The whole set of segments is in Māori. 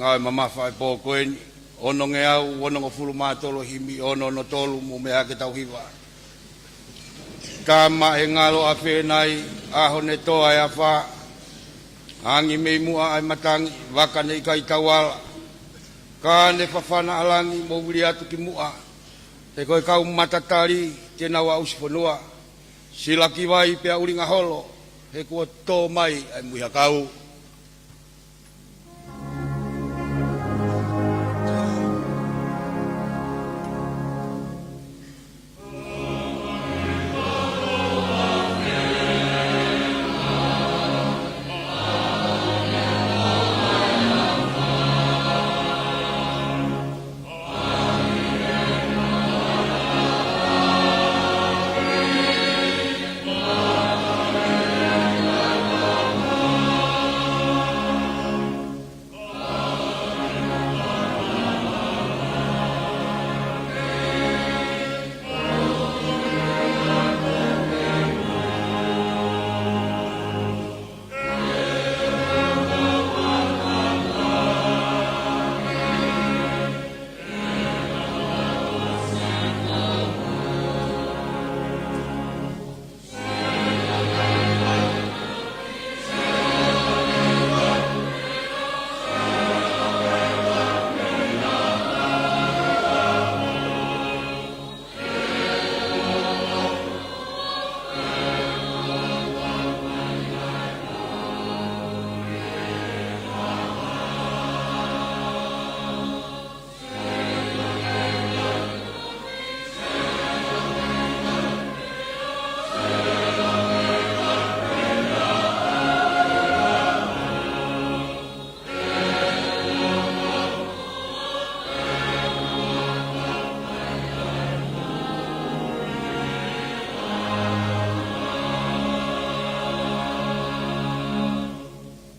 ngai mama fai po koeni ono nge au ono ngofulu matolo himi ono no tolu mu mea ke tau hiwa kama e ngalo afe nai aho ne toa ya fa angi me mua ai matangi waka ne kai tawala ka ne fafana alangi mo wili atu ki mua te koe kau matatari tena wa usifonua sila kiwai pea ulinga holo he kua tō mai ai muiha kau.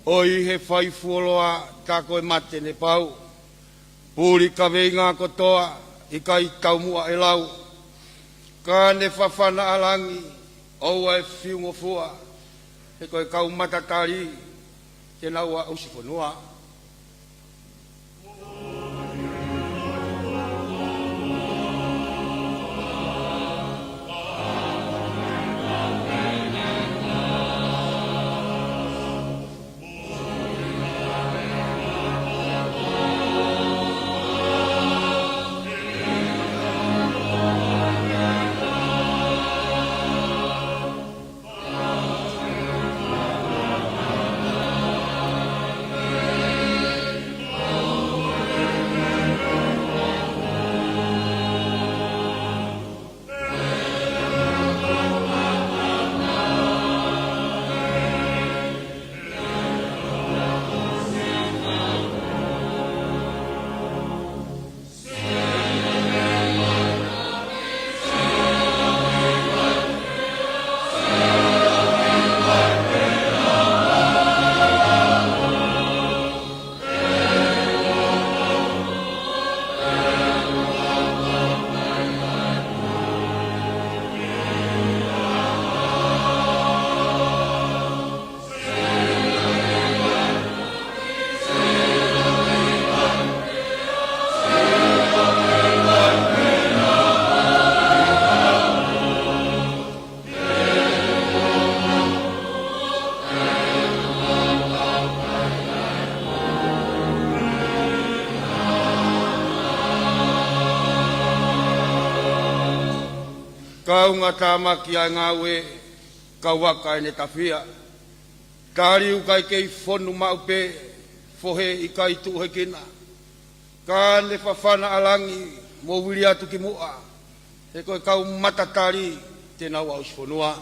Oi he whai fuoloa tako e mate ne pau. Puri ka veinga kotoa i kai taumua e lau. Ka ne whawhana alangi oua e whiungo fua. He koe kau matatari te naua usifonua. Kau ngā tāmaki ai ngā ue, kau waka e ne tawhia. Tāriu kai kei whonu maupe, whohe i kai tuhe kina. Ka ne whawhana alangi, mō wiri atu ki mua. He koe kau matatari, te nau au whonua.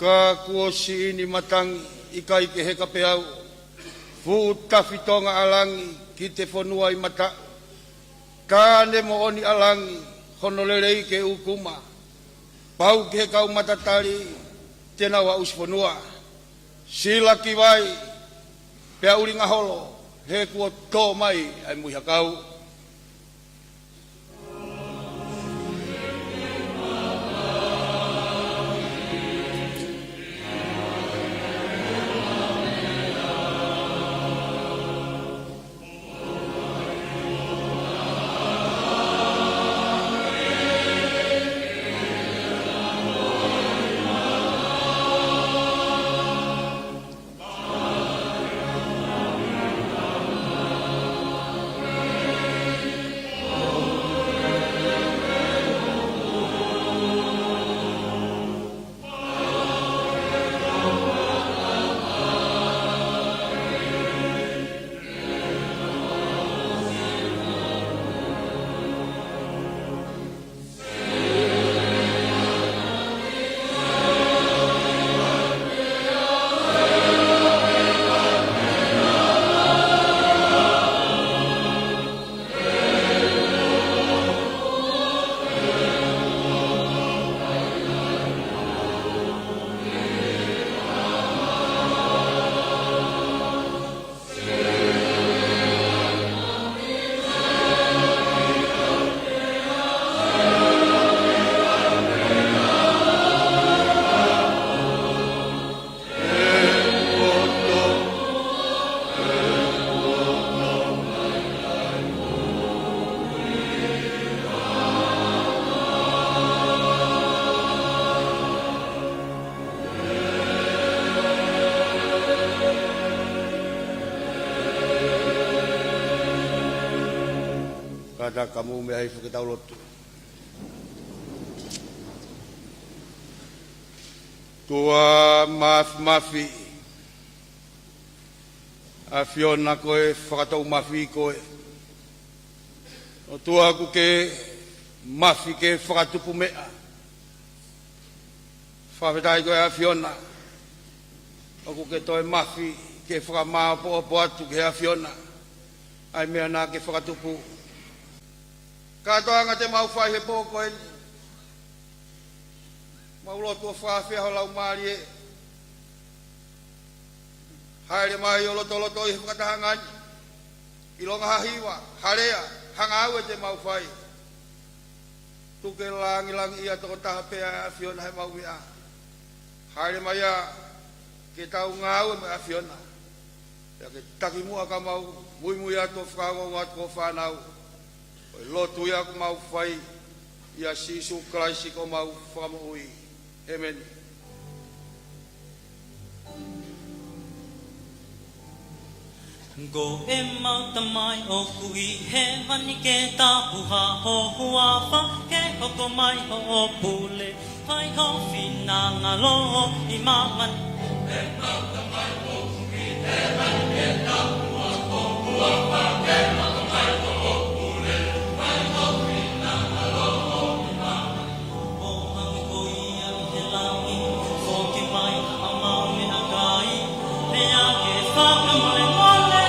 ka kuosi ini matangi ikai ke he kapeau fu tafitonga alangi ki te fonua i mata kane mo oni alangi honolelei ke ukuma pau ke kau matatari tena wa usfonua sila ki vai pe ulinga holo he kuo to mai ai muha kau kada kamu me ai kita ulotu tua mafi afiona koe whakatau mafi koe o tua ku ke mafi ke whakatupu mea whawhetai koe afiona o ku ke toe mafi ke whakamao po po atu ke afiona ai mea nā ke whakatupu katoanga te mau whai he pōko e mau lotu o whawhia ho lau maari e haere mai o loto loto i whakatahangani i longa hahiwa, harea, hanga au e te mau whai tuke langi langi ia toko taha pea a Fiona he mau mea haere mai a ke tau ngau e me a Fiona ia ke taki mua ka mau mui mui ato whakagongo ato whanau lotu ia ku mau whai ia sisu kraisi ko mau whakamohui. Amen. Go e mau tamai o kui he mani ke tapuha ho huafa ke hoko mai o pule hai ho fina ngalo i maman. Go e mau tamai o kui he mani ke tapuha ho huafa ke hoko mai o pule hai ho fina ngalo i maman. O hangi koi ang he langi o ki mai a mau me a kai he a ke whakamole ngole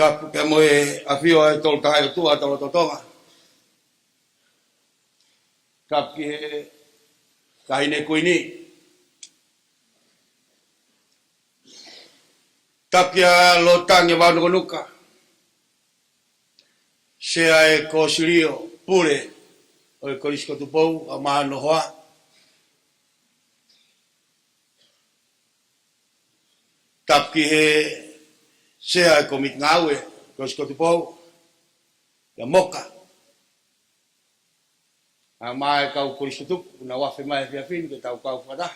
Tapu ke moe awhio e tol tahai o tua tolo totonga. Tapu ki he kahine kuini. Tapu kia lotangi wanu konuka. Sea e ko sirio pure o e korisko tupou a mahano hoa. Tapu ki he sea e komit ngawe korisko tupou ya moka. A mai kau korisko tupu na wafe mai fiafin ke tau kau whata.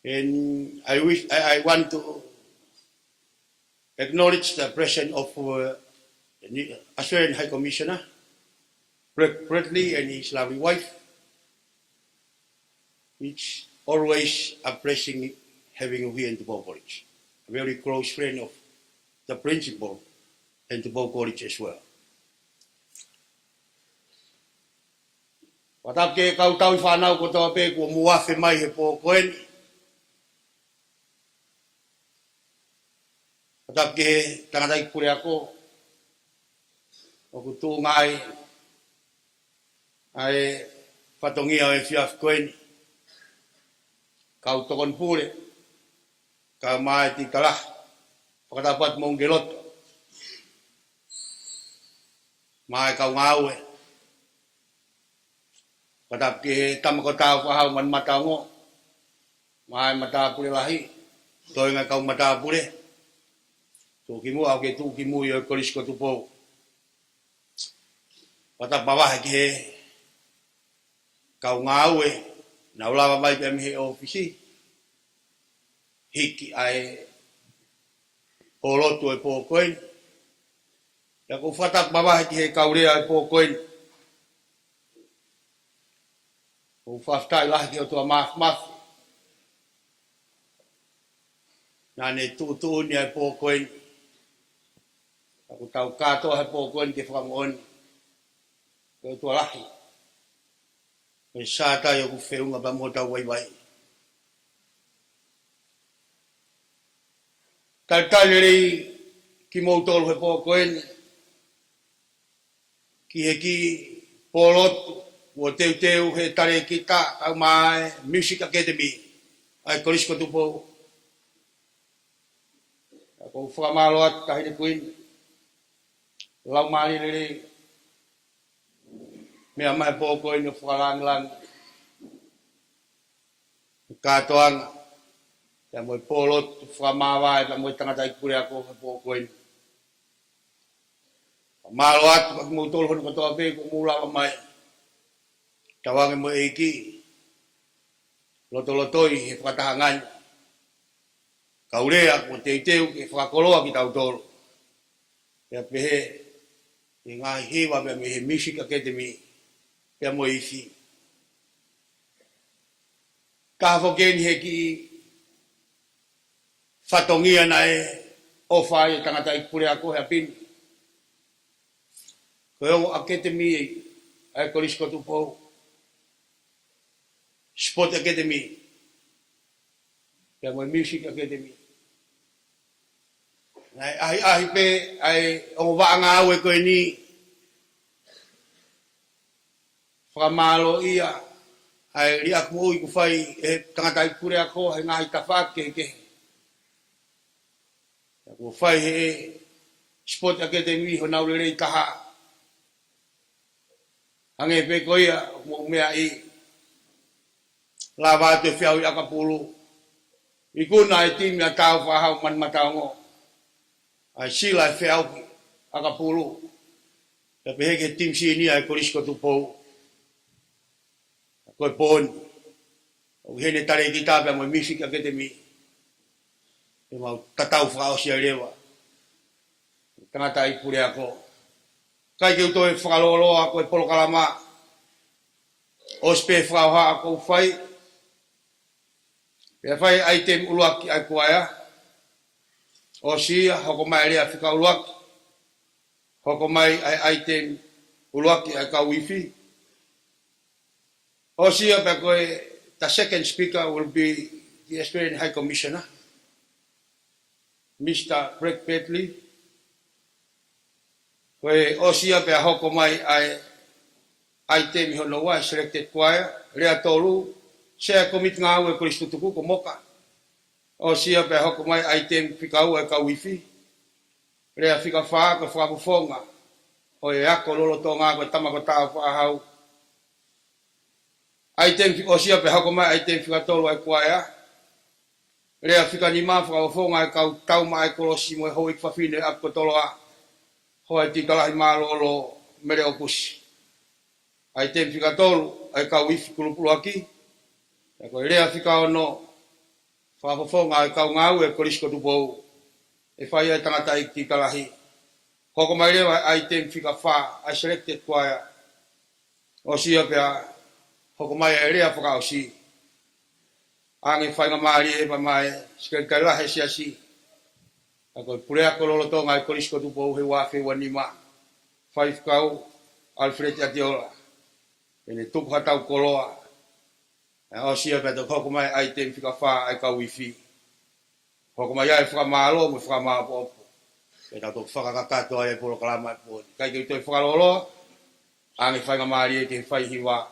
And I want to acknowledge the presence of the Australian High Commissioner, Brett Bradley, and his lovely wife. It's always a blessing having you here in Tupou College. A very close friend of the principal and Tupou College as well. Watap ke kau tau whanau ko toa pe kua muafe mai he po koeni. Watap ke tangatai kure ako. O kutu ngai ai whatongia o e fiaf koeni. Kau tokon pure. Kau mai ti kalah. Pakatapat mong gelot. Mai kau ngau e. Patap ke tamako tau wahau man mata ngo. Mai mata pure lahi. Toi nga kau mata pure. Tukimu au ke tukimu yo korisko tupou. Patap bawah ke kau ngau e. Na ulawa mai pe mihe ofisi. Hiki ai polotu e po koin. Ya ku fatak bawah ke kau rea e po koin. O whaftai lahi ki o tua maf. Nā ne tūtūni ai pōkoini. Aku tau kātoa hai pōkoini ke whangon. Ke o tua lahi. Me sātai o ku whiunga pa mō tau waiwai. Tātai rei ki mō tolu hai pōkoini. Ki he ki pōlotu. O teu he tare kita au mai Music Academy ai korisko tupou. Ako whakamalo at kahine kuin. Lau mani nere. Mea mai pōko ino whakalangilang. Kātoanga. Tia moi pōlot whakamawai ta moi tangatai kure ako he pōko ino. Malo at pagmutol hon katoa pe kumulawa mai. Tawangi mo eiki, lotolotoi he whakatahangai. Kaurea ko teiteu ke whakakoloa ki tau tolo. Pea pehe, e ngāhi hewa pea me he Music Academy, pea mo eiki. Kahawhokeni he ki whatongia na e ofai e tangata i pure ako he apini. Ko e Academy e korisko tupou. Sport Academy. Pea mo Music Academy. Ahi pe, ai o waanga au e koe ni. Whakamalo ia. Ai riak mo ui ku whai e tangatai kure ako, ai ngahi tawhake ke. Ku whai he Sport Academy ho naurerei taha. Hange pe koia, mo mea i. Lava te whiau i akapulu. I kuna e timi a tau whahau man mataongo. Ai sila e whiau ki akapulu. Te peheke tim si ni ai korisko tupou. Koe pōni. O hene tare ki tāpea mo Music Academy. E mau tatau whao si a rewa. Tangata i pure ako. Kai ke utoe whakaloloa ako e polokalama. Ospe whao ha ako whai. Pea whai item uluaki ai kuaia. O sia, hoko mai rea whika uluaki. Hoko mai ai item uluaki ai ka wifi. O sia, pea koe, the second speaker will be the Australian High Commissioner. Mr. Greg Petley. Koe osia pe hoko mai ai te mi hono wa selected choir rea tolu share commit nga we Kristo tuku ko moka. Osia pe hoko mai ai te fikau e ka wifi. Rea fika fa ko fa fonga. O e ako lolo tonga ko tama ko ta fa hau. Ai te osia pe hoko mai ai te fika tolu ai choir. Rea fika ni ma fa fonga e ka tau mai kolosi mo hoi fa fine ap ko tolo a. Hoi ti kala ma lolo mere opus. Ai te fika tolu ai ka wifi kulupulu aki. E ko rea fika ono fa fonga ai ka ngau e Kristo tupo. E fai ai tangata i ki kalahi. Hoko mai rewa ai te fika fa ai selected choir. O sia pea hoko mai e rea whaka o si. Ange whainga maari e pa mai sikari kai lahe si asi. Ako purea kololo tonga ai Kristo tupo he wafe wanima. Fai whakau Alfred Atiola. Ene tupu hatau koloa. O sia pea te hoko mai ai te fika fa ai ka wifi. Hoko mai ai whakamalo mo whakamalo. E tato whakakakato ai e polo kalama e pōni. Kai ke utoi whakalolo, ange whainga maari e te whai hiwa,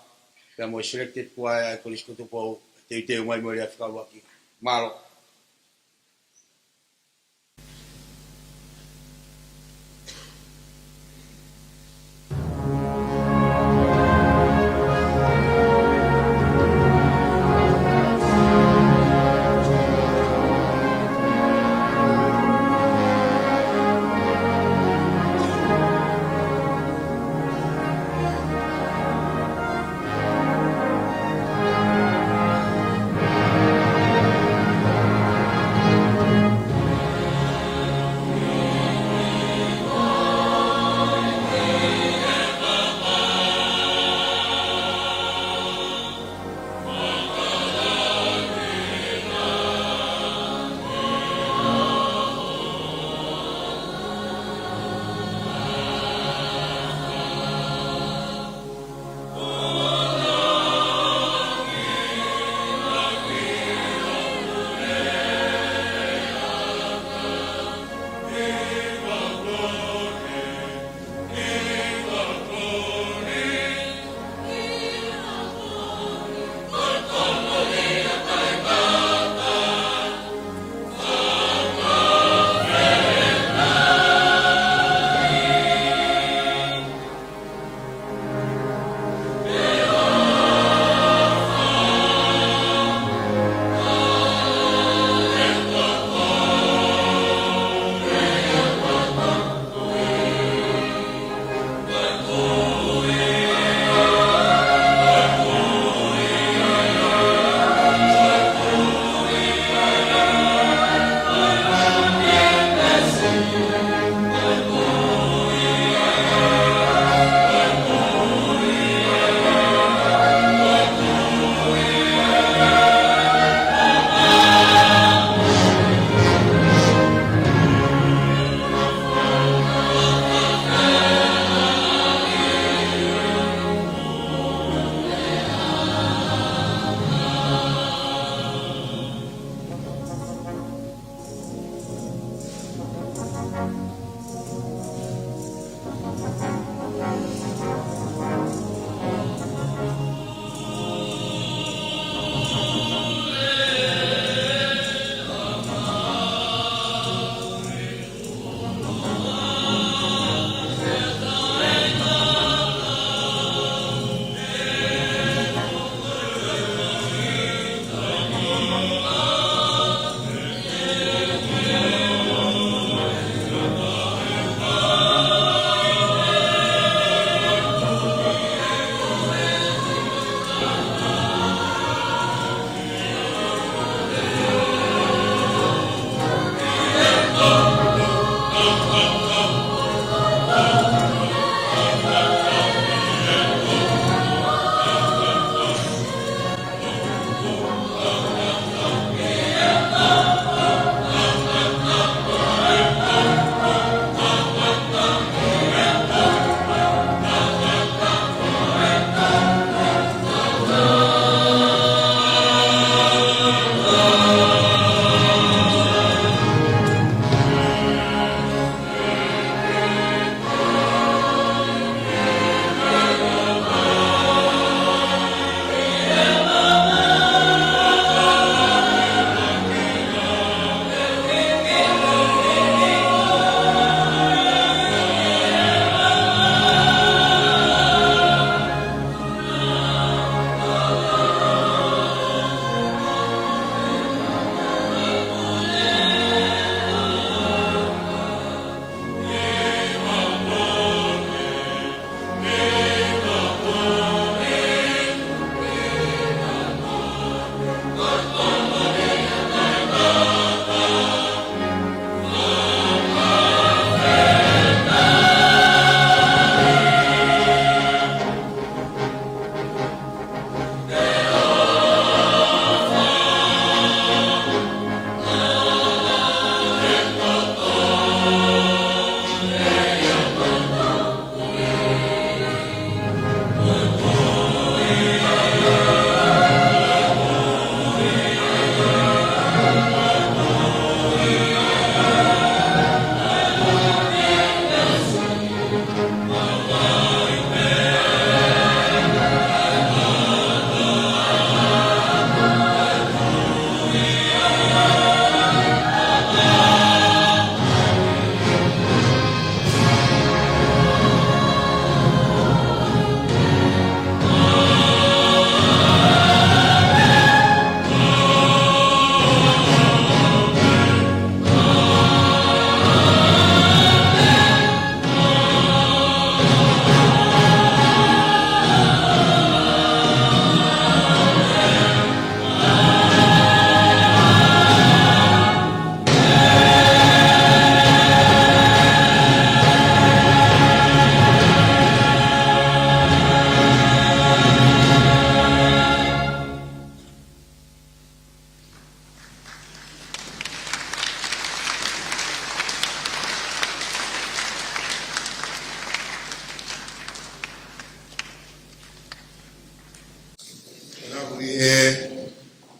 pia mo selected choir ai Kristo tupo, te uteu mai mo rea whakaluaki. Malo.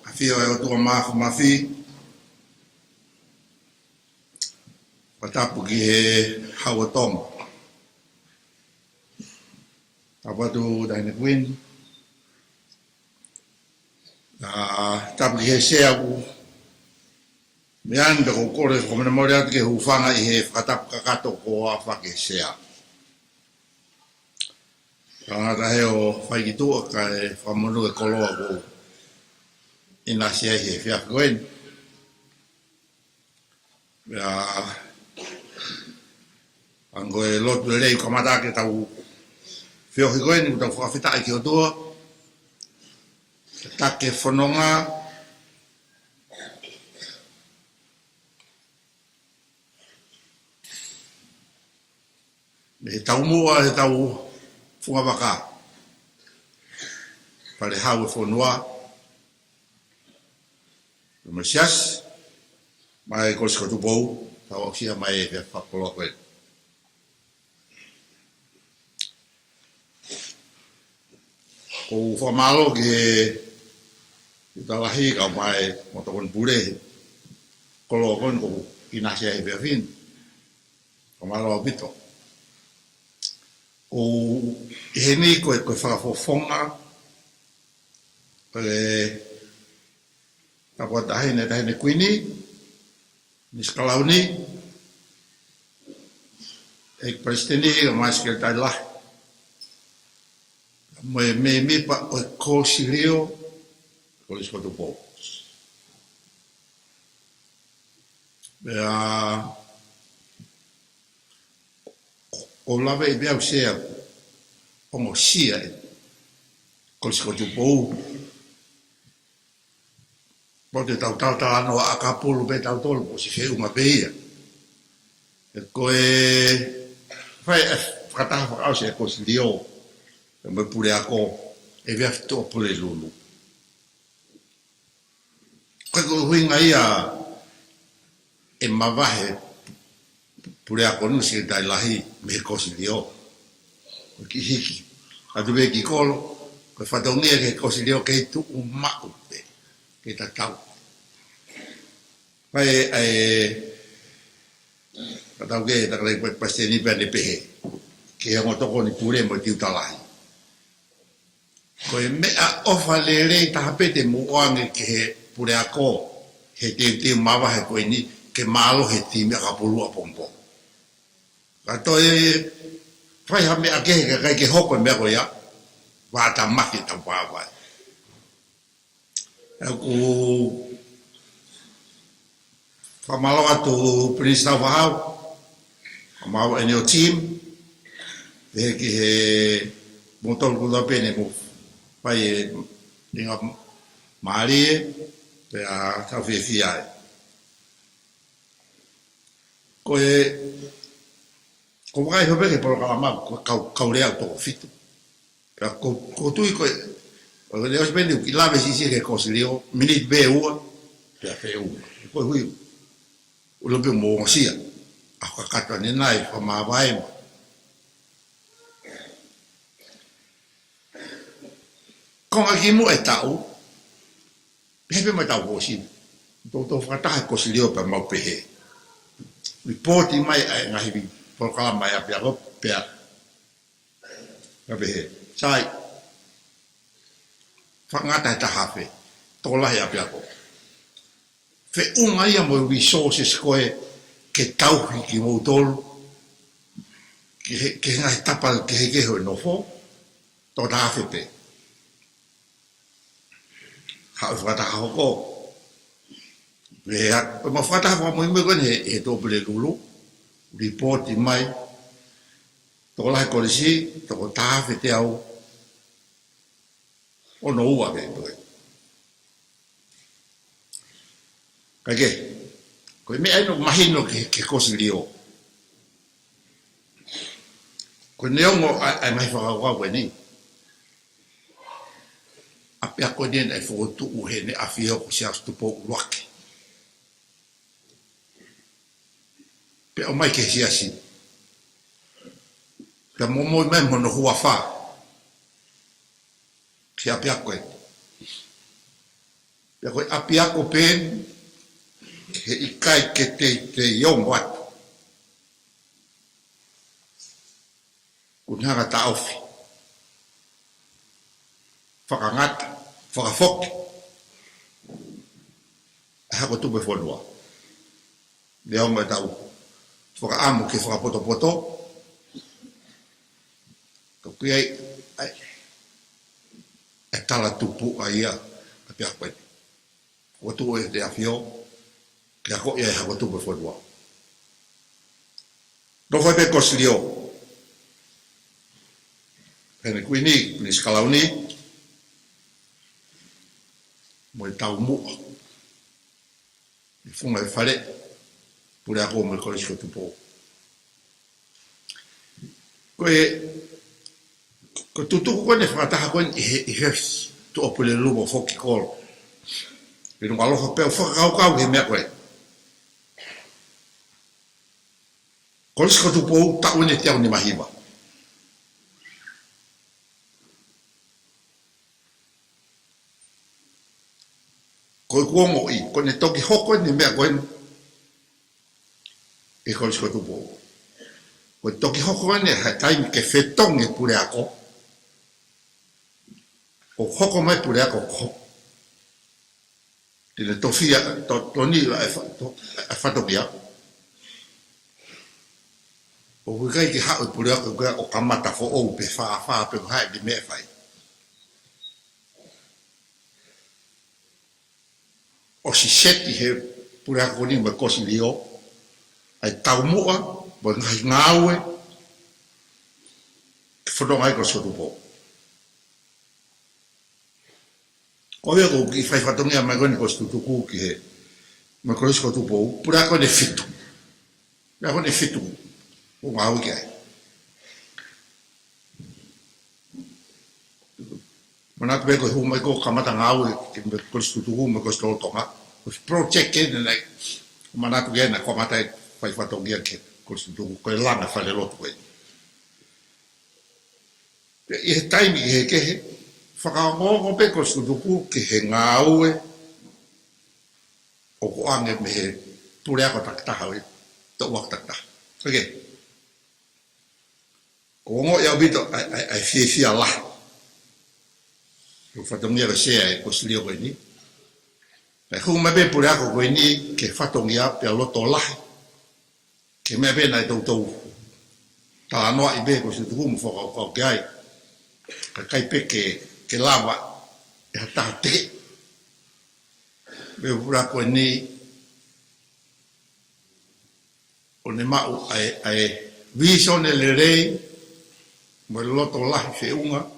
afio e o tua mafi patapu ki he hawatong apatu dai queen tapu ki he sea ku me anda ko kore ko me moria ke hufanga I he patapu kakato ko afa ke sea Tangata heo whai ki tua ka e whamonu e koloa ko ina sea he whiak goen. Ango e lotu e rei kamata ke tau whiohi goen, ku tau whakawhita ki o tua. Take whanonga. Me tau mua e tau Funga waka. Pare hau e whanua. Masias. Mai kosi kotu pou. Tau au sia mai e whakoloa koe. Ko whamalo ki talahi kau mai motakon pure. Koloa koe ko inasia e beafin. Whamalo a bito. O heni koe whakafofonga pere tapua tahine kuini niskalauni ek presteni o mais que tai lá me pa o cosilio con il scopo po o lava e bea sea como sia con scotu pou pode tau no a capolo be tau tol po si fe uma beia e koe fai frata fa au se consiglio me pure ako e via to pure lulu ko winga ia e mavahe pure ako no si dai lahi me consiglio ki hiki atu be ki kolo ko fatongia ke consiglio ke tu un maute ke ta tau pai tau ke ta kare pasteni per le pehe ke mo toko ni pure mo tiu talahi ko me a ofa le ta pete mo wange ke pure ako he te mava he ko ni ke malo he ti me ka pulu a pompo Kato e fai hame a kehe kai ke hoko me ko ya wa ta maki ta wa wa ku famalo atu prinsa wa ma en o team de que motor ko da pene mo fai ninga mari pe a ta fia ko Como vai ver que por calama caurea to fito. Pero co tu co o Deus bende que lave si que consiglio minute B1 per feu. Poi hui o lo mo sia. A kakata ni nai fa ma vai. Con aqui mo e tau. Pepe mo tau ho si. To fata consiglio per mo pehe. Reporti mai na hivi por calama ya pia pia ngabe sai fangata ta hape tola ya pia ko fe unga ya mo resources ko ke tau ki mo tol ke nga etapa ke ho no fo to ta hape ha fata ha ko ya mo fata mo mo ko ne to ble lulu report mai tola ko si to ta fe te au o no wa be kage ko me ai no imagino que consiglio ko ne o ai mai fa wa ni a pe ko den ai fo tu u he ne a fio ko sia stu po wak pe o mai ke sia si pe mo mesmo no hua fa sia pe ko Pea koe api ako pen, he ikai ke te iong watu. Kunhanga ta aufi. Whakangata, whakafoki. Hako tupe whanua. Lea onga tau. Whakaamu ke whakapoto-poto. Kapi ai tala tupu a ia. Kapi ako ene. Watu e te awhio. Kia ko ia e hako tupe whanua. Noko e pe kosilio. Pene kuini, ni skalauni. Mo e tau mua. I funga e whare. Pure ako mo e korisiko tupo. Ko tutuku koe ne whakataha koe i hefs. Tu opule lumo whoki kolo. Pino aloha peo whakakau he mea koe. Korisiko tupo tau ne te au ni mahiwa. Koe kuongo i, koe ne toki hoko ni mea koe e korisiko tupo. Koe toki hoko ne hai taimi ke whetong e pure ako. O hoko mai pure ako ko. Tine tofia, toni e whatokia. O kai ki hao e pure ako o kamata fo ou pe wha pe hai di mea whai. O si seti he pure ako ni me kosi lio, ai tau mua, mo ngai ngaue, ke whanonga ko sotupo. O ia ko ki whai whatongia mai koni ko sotuku ki he, me kosi ko tupo, pure ako ne fitu. Pure ako ne fitu, o ngau ki ai. Manatu beko hu mai ko kamata ngau ki me kosi tutuku me kosi tolotonga. Os project ke nei manatu ke na kamata fai fatongia ke kosi tutuku ko lana fale lotu ko. E time he ke he whakaongo pe kosi tutuku ki he ngau o ko ange me he pure ako taktaha to wak taktaha. Okay. Ko ngo ya bito ai fia lah. O fatongia ke sea ko slio ko ni. E hu mabe pure ako ko ni ke fatongia pe loto lah. Ke mabe na to ta no i be ko se tu mo fo ko kai. Ka kai pe ke lava e ta te. Be pure ako ni o ne mau ai vision le rei mo loto lah fe unga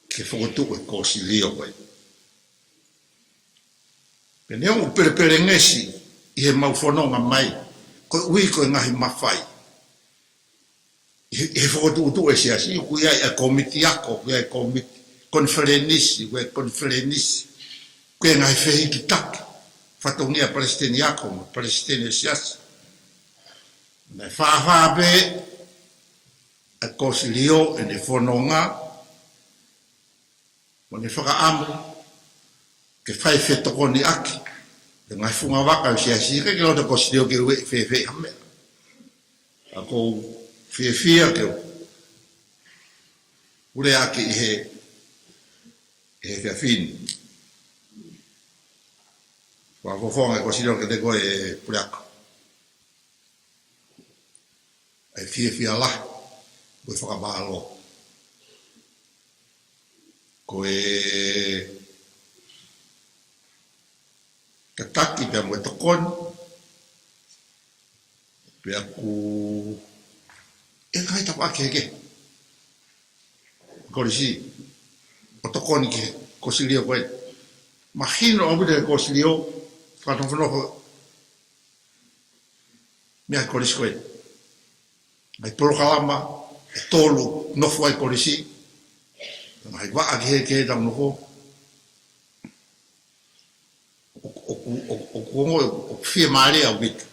che foto e cosi lio poi. Peniamo per ngesi e mau fononga mai ko ui ko ngahi mafai. E foto tu e sia si ku ia e komiti ako ku ia komiti conferenisi ku ngahi fehi kitak fatongia palestiniako palestinesias. Na fa be a cosi lio e ne fononga o ne whakaamu ke whai whetoko ni aki. Te ngai whunga waka o sia sika ke lota kositeo ke ue whewhe hame. Ako whia ke o. Ure aki i he whiawhini. Whakofonga kositeo ke te koe e pure ako. Ai whia lah. Koe whakabalo. Koe kataki pia mo tokon pia ku e kai tapa ake korisi o tokon ke kosilio koe mahino abu de kosilio whanofono mea korisi koe mai porokalama e tolu nofu ai korisi mai wa ake ke dam no o kongo o fie mare a bit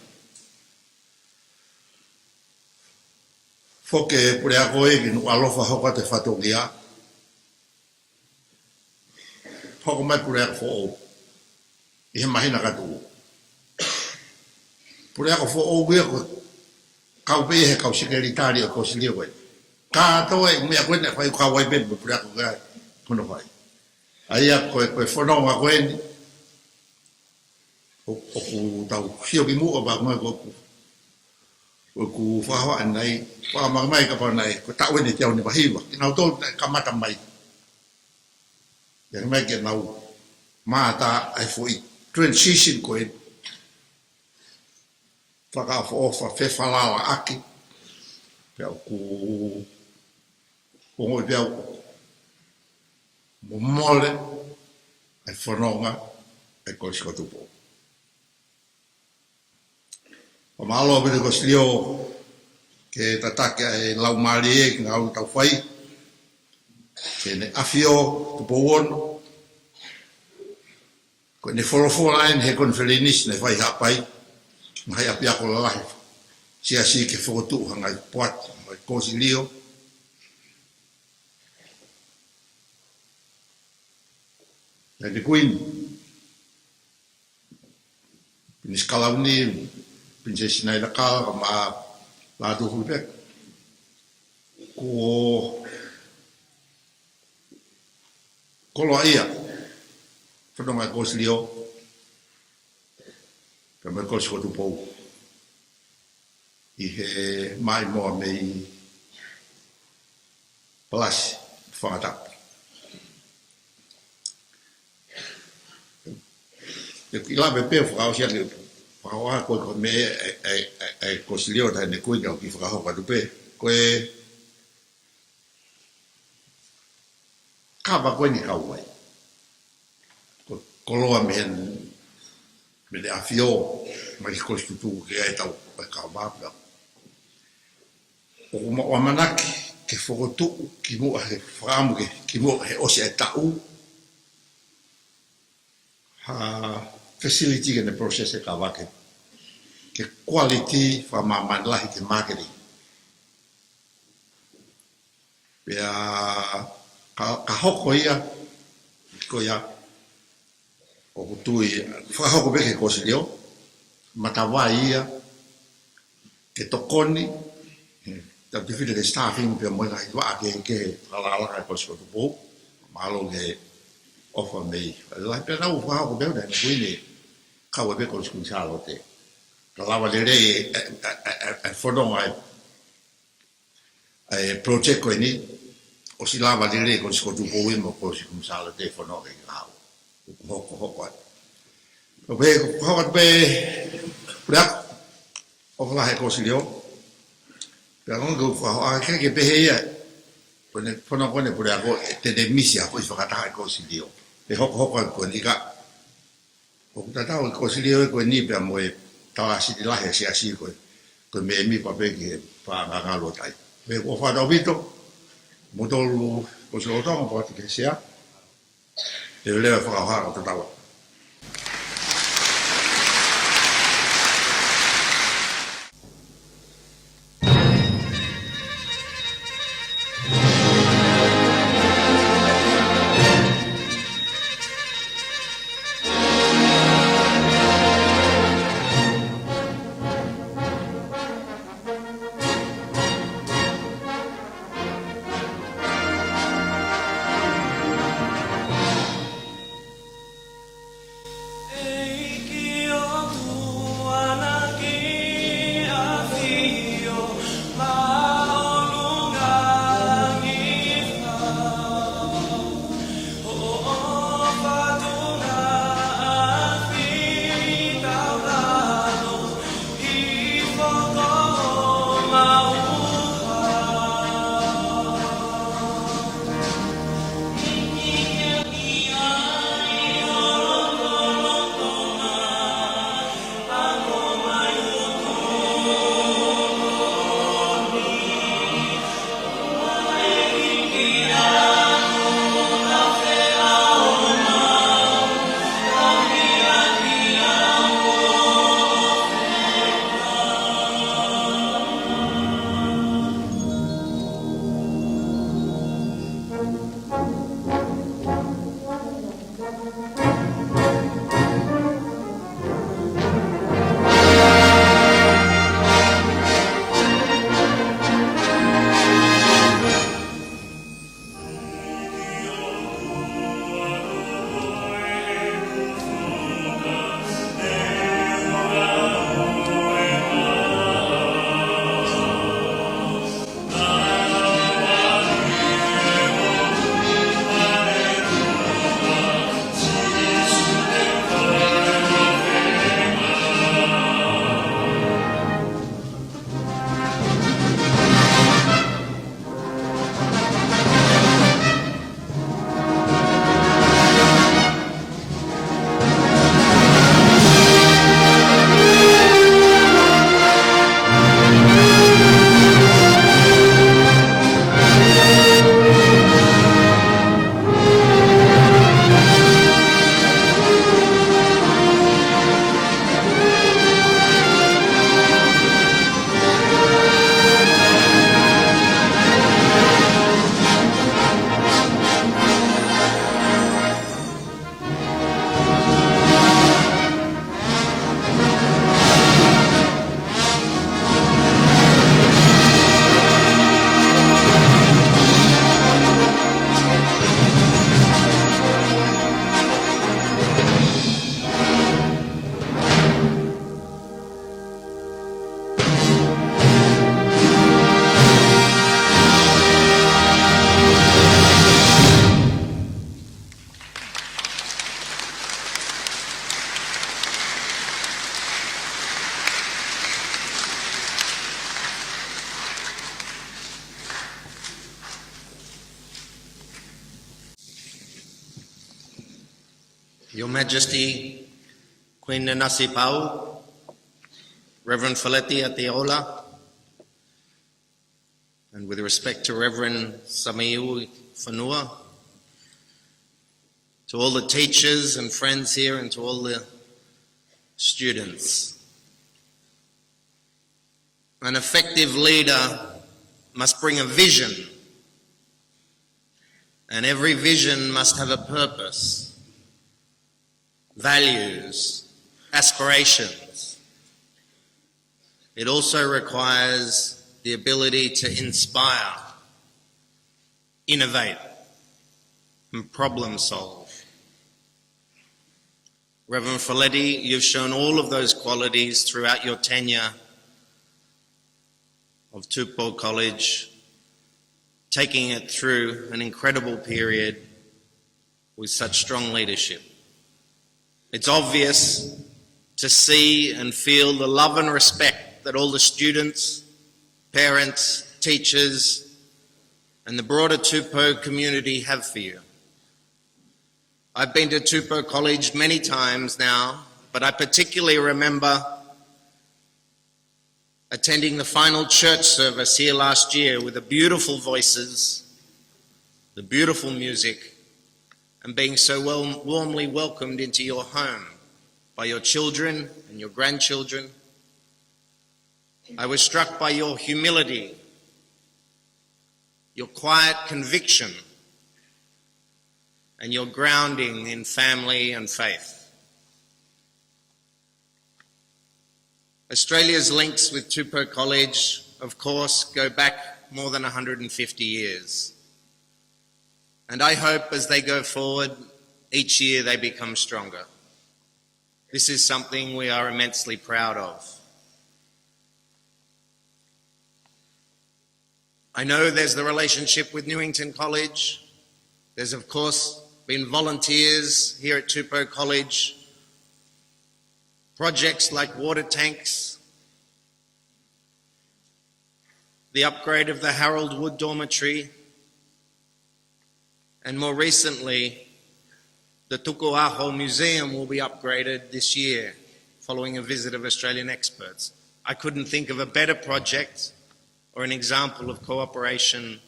foke pure ako e no alofa hoka te fatongia hoko mai pure ako I he mahina katu. Pure ako fo o wea ko kau pe he kau sekretari o konsilio koe. Ka toa e mea koe ne whai kau wai pepe pure ako kai kono whai. Aia koe whanonga koe ni. O ku tau hio ki mua ba ngoe ko ku whahoa anai, whaamanga mai ka whanai, ko tau ene te au ni wahiwa. Ki nau tō ka mata mai. Yang mai ke nau mata ai foi transition koe. Whakawha whewhalawa aki. Pea ku ngoi pea mo mole ai whanonga ai koe sikotupo. O malo bide ko slio ke tatake ai lau mari e ki ngau tau whai. Ke ne afio tupo wono. Ko ne whorofora he konfelinis ne whai hapai. Mahai api ako lalahi. Si ke whokotu hangai poat, hangai kosi lio. E te kuin. Pinis kalau ni, prinsesi nai lakal, ma ladu hulpek. Kolo ia. Whanongai kosi lio. Kama kosi kotu pou. I he mai moa mei palasi whakatapu. I lawe pēo whakao sia leo. Whakao aha koe me e kosi leo tai ne kuinga o ki whakao katu pē. Koe kāpa koe ni kau wai. Koloa mehen me le afio mai kosi tutu ke ai tau mai kau māpia. O ma manaki ke whakotu ki mua he whakamuke ki mua he ose e tau. Ha facility ke ne process e ka wake. Ke quality whamamalahi ke marketing. Pea ka hoko ia ko ia o kutui whakahoko beke kosi leo. Matawa ia ke tokoni tau te while ke staffing pia moina i waa ke alaka e kosi kotu pou malo ke ofa mei lai pia nau whahako beo nei kuine kau e beko skun salo te ka lawa le rei e whanonga e project koe ni o si lawa le rei kosi kotu pou imo kosi skun salo te whanonga i ngau hoko ai o pe hoko pe Purak, o whalahe kosi leo. Pea ngongo whaho, ke pehe ia. Whana kone purak o te ne misi a koe whakataha kosi leo. Pe hoko ai koe ni ka. O kutatau kosi leo e koe ni pea moe tawa siti lahe si asi koe. Koe me emi pa peki he pa ngangalo tai. Pe o whatau vito. Motolu kosi o tonga pa tike sea. E lewa whakahara o tatawa. Your Majesty, Queen Nanasi Pau, Reverend Folletti Ateola, and with respect to Reverend Samiu Fanua, to all the teachers and friends here and to all the students. An effective leader must bring a vision, and every vision must have a purpose, values, aspirations. It also requires the ability to inspire, innovate, and problem solve. Reverend Folletti, you've shown all of those qualities throughout your tenure of Tupou College, taking it through an incredible period with such strong leadership. It's obvious to see and feel the love and respect that all the students, parents, teachers, and the broader Tupou community have for you. I've been to Tupou College many times now, but I particularly remember attending the final church service here last year with the beautiful voices, the beautiful music, and being so warmly welcomed into your home by your children and your grandchildren. I was struck by your humility, your quiet conviction, and your grounding in family and faith. Australia's links with Tupou College, of course, go back more than 150 years. And I hope as they go forward, each year they become stronger. This is something we are immensely proud of. I know there's the relationship with Newington College. There's, of course, been volunteers here at Tupou College, projects like water tanks, the upgrade of the Harold Wood Dormitory, and more recently, the Tukuaho Museum will be upgraded this year following a visit of Australian experts. I couldn't think of a better project or an example of cooperation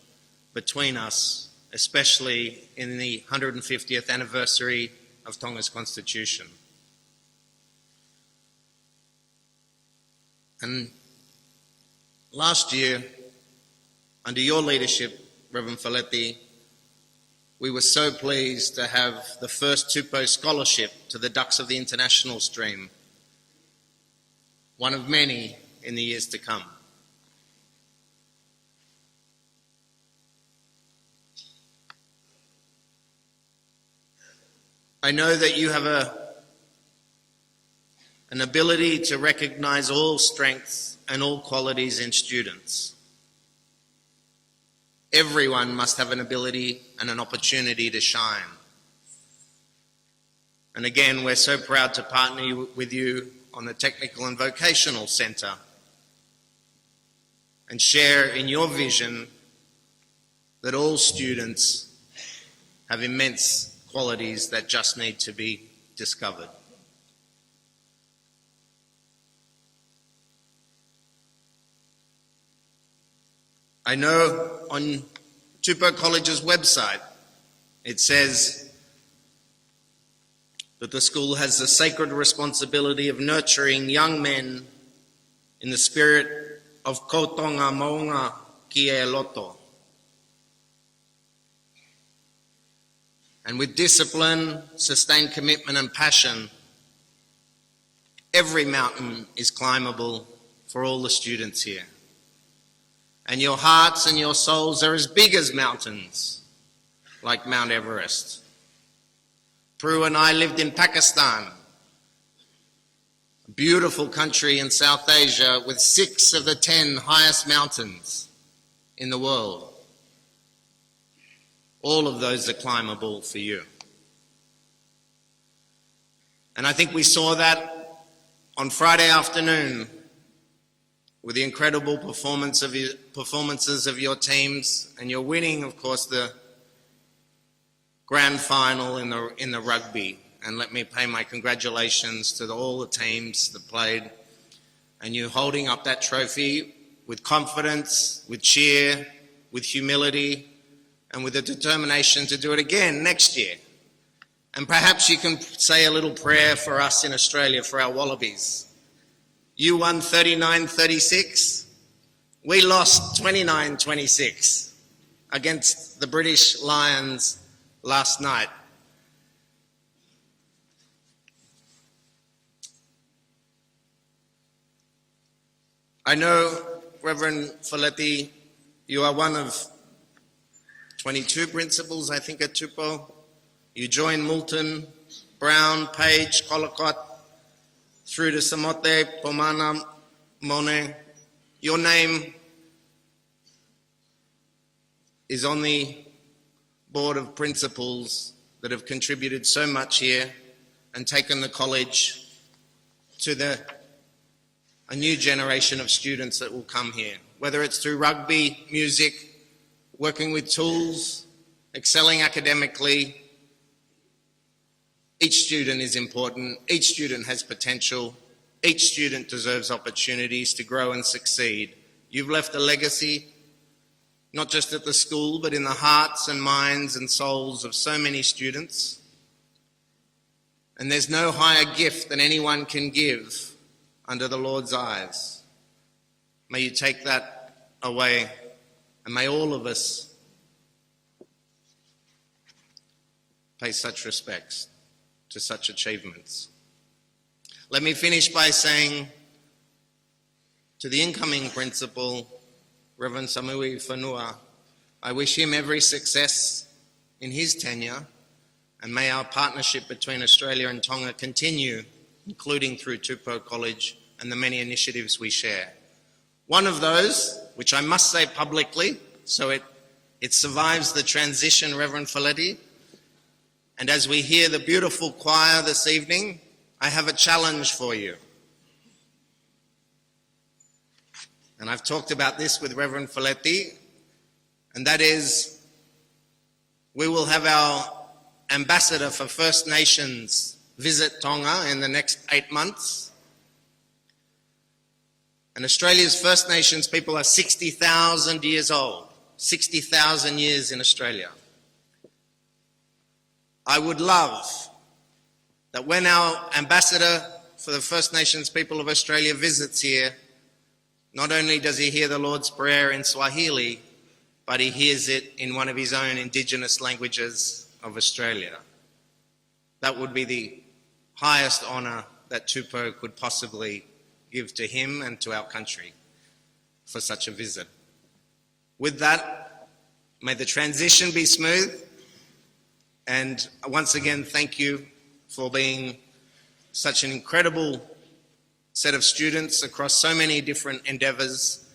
between us, especially in the 150th anniversary of Tonga's Constitution. And last year, under your leadership, Reverend Folletti, we were so pleased to have the first Tupou scholarship to the Ducks of the International Stream, one of many in the years to come. I know that you have an ability to recognize all strengths and all qualities in students. Everyone must have an ability and an opportunity to shine. And again, we're so proud to partner with you on the Technical and Vocational Centre and share in your vision that all students have immense qualities that just need to be discovered. I know on Tupou College's website it says that the school has the sacred responsibility of nurturing young men in the spirit of Kotonga Maunga Kie Loto. And with discipline, sustained commitment and passion, every mountain is climbable for all the students here. And your hearts and your souls are as big as mountains, like Mount Everest. Prue and I lived in Pakistan, a beautiful country in South Asia with 6 of the 10 highest mountains in the world. All of those are climbable for you. And I think we saw that on Friday afternoon with the incredible performances of your teams, and you're winning, of course, the grand final in the rugby. and let me pay my congratulations to all the teams that played, and you holding up that trophy with confidence, with cheer, with humility, and with a determination to do it again next year. And perhaps you can say a little prayer for us in Australia, for our Wallabies. You won 39-36. We lost 29-26 against the British Lions last night. I know, Reverend Folletti, you are one of 22 principals, I think, at Tupou. You joined Moulton, Brown, Page, Collicott, through to Samote, Pomana, Monet. Your name is on the board of principals that have contributed so much here and taken the college to a new generation of students that will come here, whether it's through rugby, music, working with tools, excelling academically. Each student is important, each student has potential, each student deserves opportunities to grow and succeed. You've left a legacy, not just at the school, but in the hearts and minds and souls of so many students. And there's no higher gift than anyone can give under the Lord's eyes. May you take that away, and may all of us pay such respects to such achievements. Let me finish by saying to the incoming principal, Reverend Samui Whanua, I wish him every success in his tenure, and may our partnership between Australia and Tonga continue, including through Tupou College and the many initiatives we share. One of those, which I must say publicly, so it survives the transition, Reverend Folletti, and as we hear the beautiful choir this evening, I have a challenge for you. And I've talked about this with Reverend Folletti, and that is, we will have our ambassador for First Nations visit Tonga in the next 8 months. And Australia's First Nations people are 60,000 years old, 60,000 years in Australia. I would love that when our ambassador for the First Nations people of Australia visits here, not only does he hear the Lord's Prayer in Swahili, but he hears it in one of his own Indigenous languages of Australia. That would be the highest honour that Tupou could possibly give to him and to our country for such a visit. With that, may the transition be smooth, and once again, thank you for being such an incredible set of students across so many different endeavours,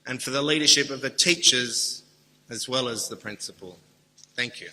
and for the leadership of the teachers as well as the principal. Thank you.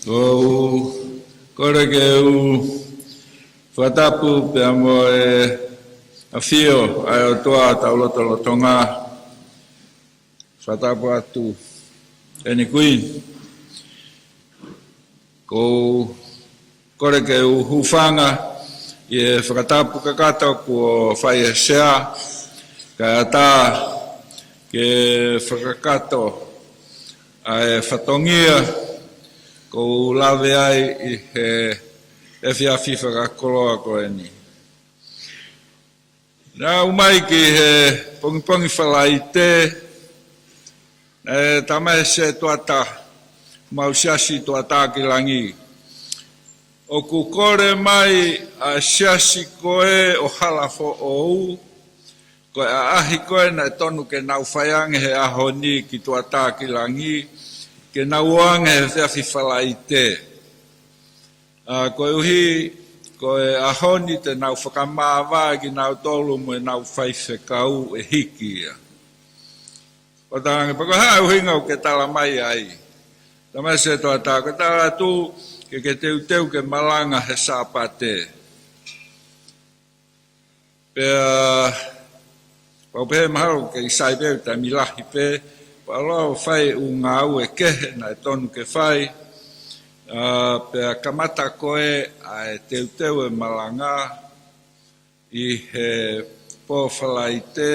o kore ke u whatapu pe amo a fio ai o toa taulotolotonga whatapu atu eni kuin ko kore ke u hufanga i e whakatapu kakata ko whai e sea ka ata ke whakakato ai whatongia ko lawe ai i he e whiawhi whakakoloa ko e ni. Nā umai ki he pongipongi whalai te, tamae se tuata, mausiasi tuata ki langi. O ku kore mai a siasi koe o halafo o u, koe a ahi koe na tonu ke nau whaiange he aho ni ki tuata ki langi, ke nau oange he whiawhi whalai te. Koe uhi, koe ahoni te nau whakamāwā ki nau tolu mo e nau whaife kau e hiki ia. O tārangi, pako hau hingau ke tala mai ai. Tamai se toa tā, ko tala tū ke teu ke malanga he sāpate. Pea, pau pehe maharu ke isai peu ta milahi pe, pa loa whai u ngā au e kehe na e tonu ke whai, pea kamata koe a e teu e malanga i he pōwhalai te,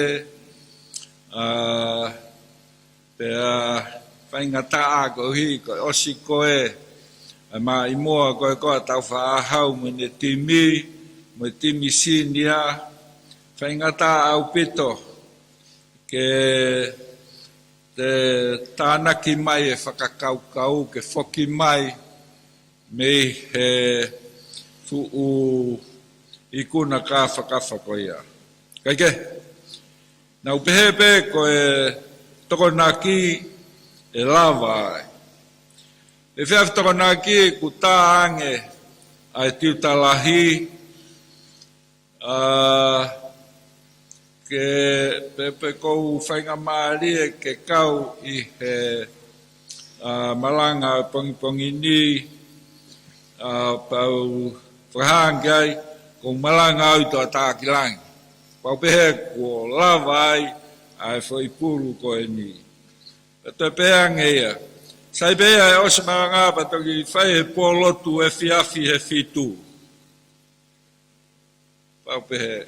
pea whaingata a kohi, koe osi koe, ma i moa koe koe tau whaahau mo ne timi, mo timi sinia, whaingata au pito, ke te tānaki mai e whakakaukau, ke whoki mai, me he fuu ikuna ka whakawhako ia. Kaike, nau pehepe ko e toko naki e lava ai. E whiawhi toko naki ku tāange ai tiutalahi, ke pepe kou whainga maarie ke kau i he malanga pongi ni, pau whahangai ko malanga au to atakilangi. Pau pehe ko lawai ai foi pulu ko e ni. Peto peange ia. Sai bea e osa maranga patoki whai he polotu e whiawhi he whitu. Pau pehe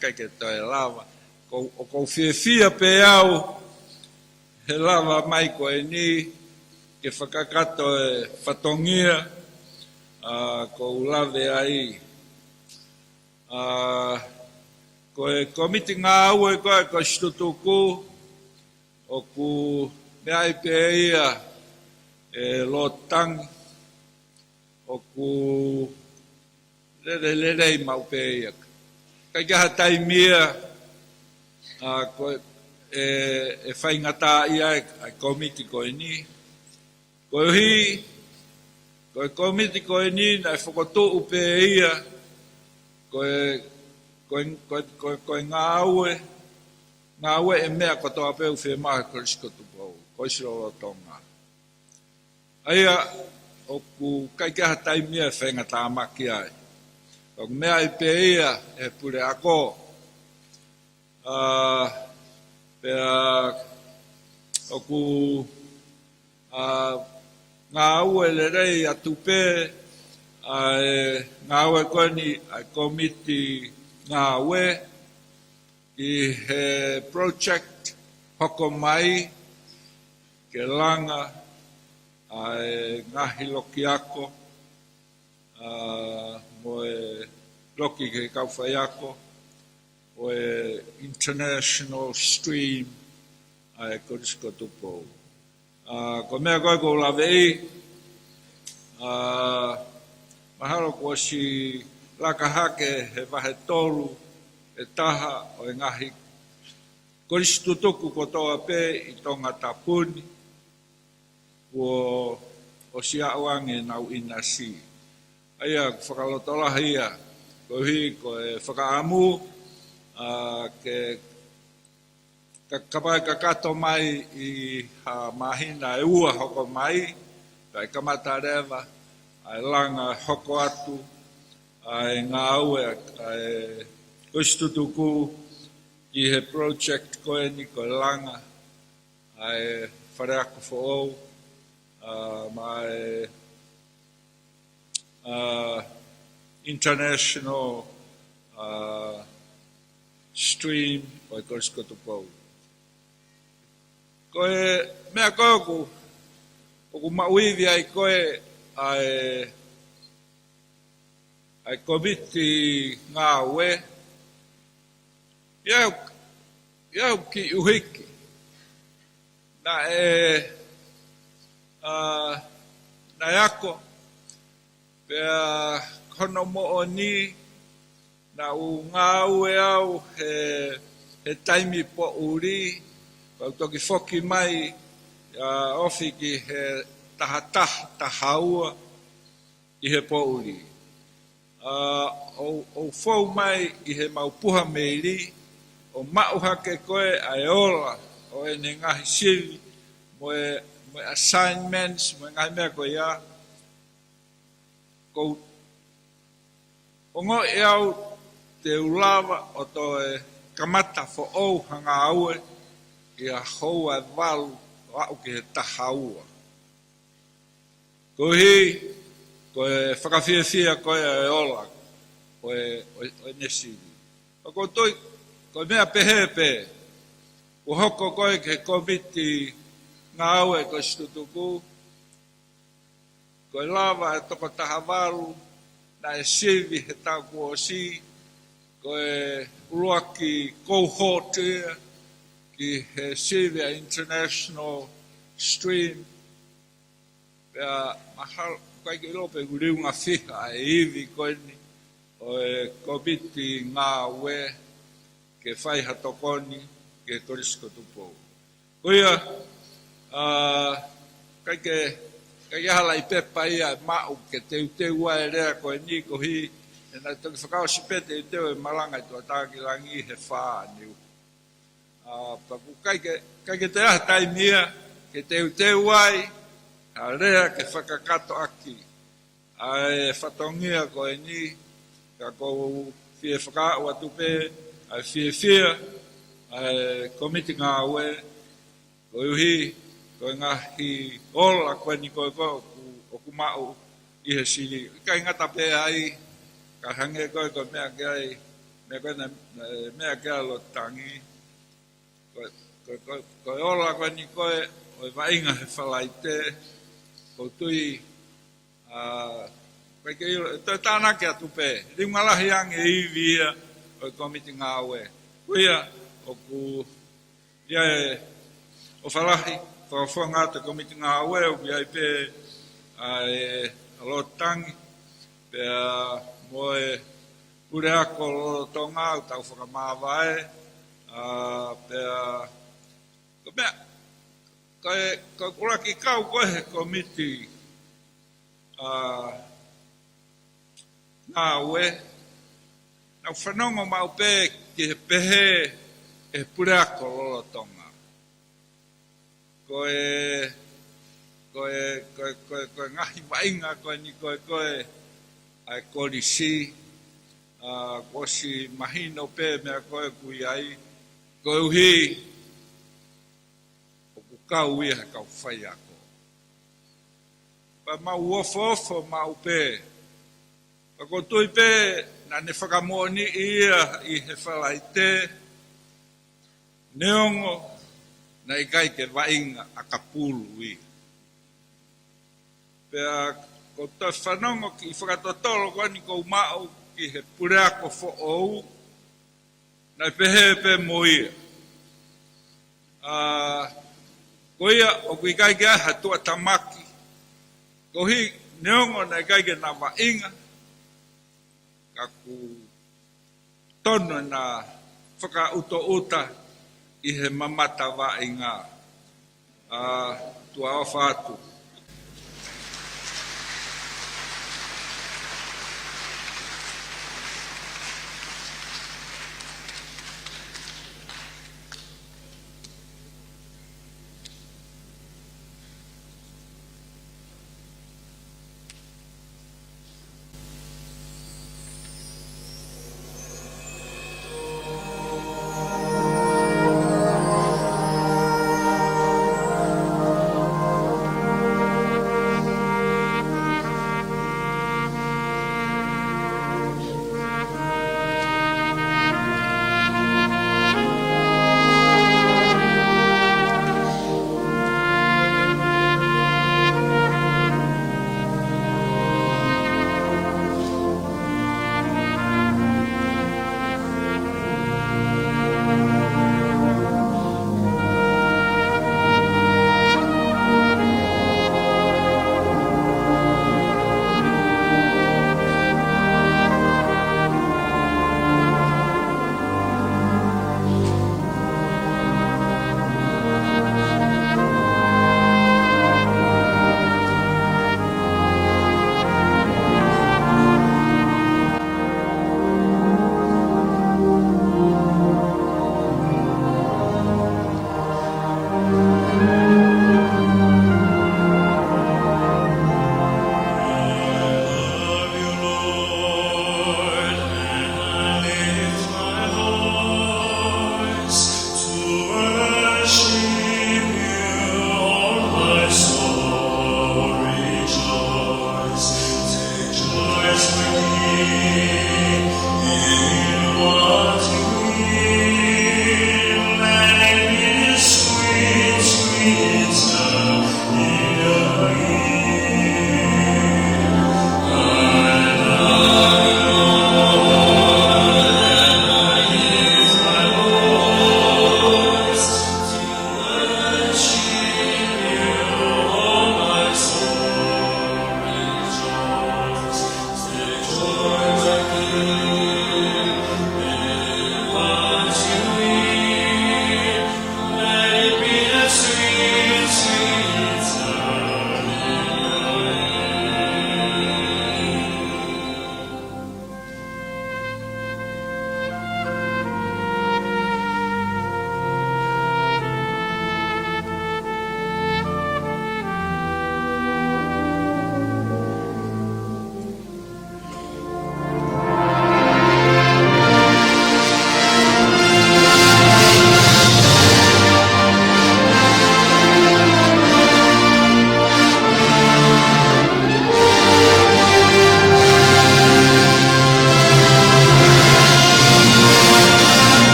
kaike to e lava. Ko whiawhia pe au he lava mai ko e ni. Ke whakakato e whatongia, ko ulawe ai. Ko e komiti ngā au e koe, ko stutuku, o ku mea i pe ia e lotangi, o ku lere mau pe ia. Kai kaha taimia, ko e whaingata ia e komiti ko e ni, koe hi, koe komiti koe ni, nai whakotu upe ia, koe ngā aue e mea kotoa peu whi maha koriskotu pou, koe sirolo tonga. Aia, o ku kaikeha taimia whenga tā maki ai. O mea i pe ia e pure ako, pea o ku ngā ue le rei atu pē, ngā ue koni ai komiti ngā ue, i he project hoko mai, ke langa, ai ngahi loki ako, mo e loki ke kauwhai ako, o e international stream, ai korisko tupou. Ko mea koe ko lawei, mahalo ko si lakahake he wahe tolu, e taha o e ngahi. Koristu tuku ko toa pe i tonga tapuni, o si awange nau ina si. Aia whakalotolahia, ko hi ko e whakaamu, ke kapai ka kato mai i ha mahina e ua hoko mai, Pai kamata rewa, ai langa hoko atu, ai ngā aue, ai koistutuku, ki he project koe ni koe langa, ai whare ako who'ou, mai international stream o e koistutuku. Koe, mea koe oku mauivi ai koe ai komiti ngā ue, iau ki uhiki, na na yako, pea kono mo'o ni, na u ngā ue au he taimi po uri, kau toki foki mai, ofi ki he tahaua i he po uri. O fau mai i he maupuha meiri, o mauhake koe ai ola, o ene ngahi siri, moe assignments, moe ngahi mea koe ia. Kou ongo e au te ulawa o toe kamata fo ou hanga aue, i a hou ai walu o au ki he tahaua. Ko hi, koe whakawhiawhia koe e ola, koe nesiri. O ko toi, koe mea pehepe, ko hoko koe ke komiti ngā aue koe stutuku, koe lava e toko tahawaru, na e sivi he tau kua si, koe uruaki kouhotia, ki he sivi a international stream, pea mahal, kai ke lope guriunga whika e iwi koe ni, o e komiti ngā ue, ke whai hatokoni, ke korisko tupou. Koia, kai hala i pepa ia mau, ke teu ai rea koe ni kohi, e nai toki whakao si pete i teo e malanga i tua tāki langi he whaa niu. Paku kai ke te aha taimia, ke teu ai, a rea ke whakakato aki. Ai whatongia koe ni, ka kou fie whakao atupe, ai fie, ai komiti ngā ue, koe uhi, koe ngahi ola koe ni koe oku mau i he siri. Kai ngata pe ai, ka hange koe mea ke ai, mea ke ai lo tangi. Koe ola koe ni koe, oi vainga he whalaite, ko tui, koe ke ilo, toi tāna ke atupe, ringalahi ange iwia, oi komiti ngā ue. Kuia, oku, ia e, o whalahi, whakawhua ngā te komiti ngā ue, o ia i pe, alo tangi, pea moe, ure ako lo tonga, o tau whakamāwae, pea, ko mea, koe kuraki kau koe he komiti ngā ue, nau whanongo mau pē ki he pehe e pure ako lo tonga. Koe ngahi wainga koe ni koe ai korisi, koe si mahino pē mea koe kui ai, koe uhi, o ku kau ia he kau whai ako. Pa mau ofo mau pē, pa ko tui pē, na ne whakamoni ia i he whalaite, neongo, na i kai ke wainga a kapulu i. Pea, ko toi whanongo ki whakatotolo koe ni kou mao ki he pureako fo ou, na i pehe pe mo ia. Ko ia, o kui kai ke aha tua tamaki, ko hi neongo na i kai ke na wainga, ka ku tono na whakauto-uta i he mamata wainga tua ofa atu.